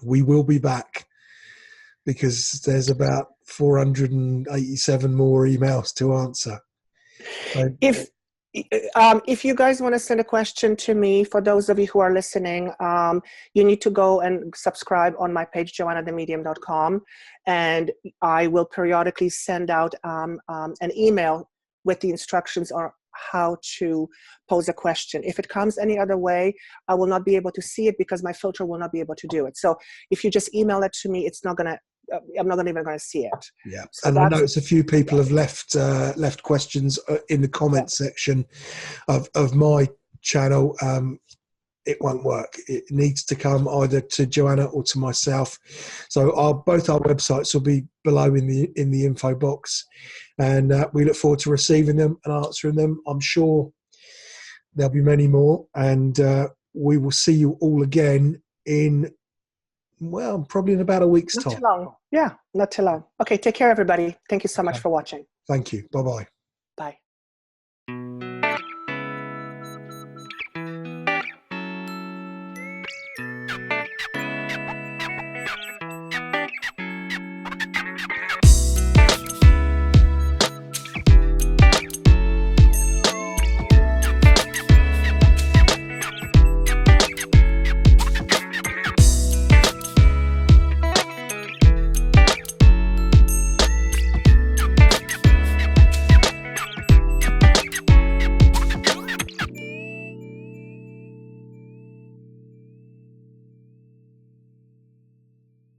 We will be back, because there's about 487 more emails to answer. So, if you guys want to send a question to me, for those of you who are listening, you need to go and subscribe on my page, joannathamedium.com, and I will periodically send out an email with the instructions on how to pose a question. If it comes any other way, I will not be able to see it, because my filter will not be able to do it. So if you just email it to me, it's not going to, I'm not even going to see it. Yeah, so and I notice a few people have left questions in the comment section of my channel. It won't work. It needs to come either to Joanna or to myself. So both our websites will be below in the info box, and we look forward to receiving them and answering them. I'm sure there'll be many more, and we will see you all again probably in about a week's time. Not too long. Yeah, not too long. Okay, take care, everybody. Thank you so much for watching. Thank you. Bye-bye. Bye.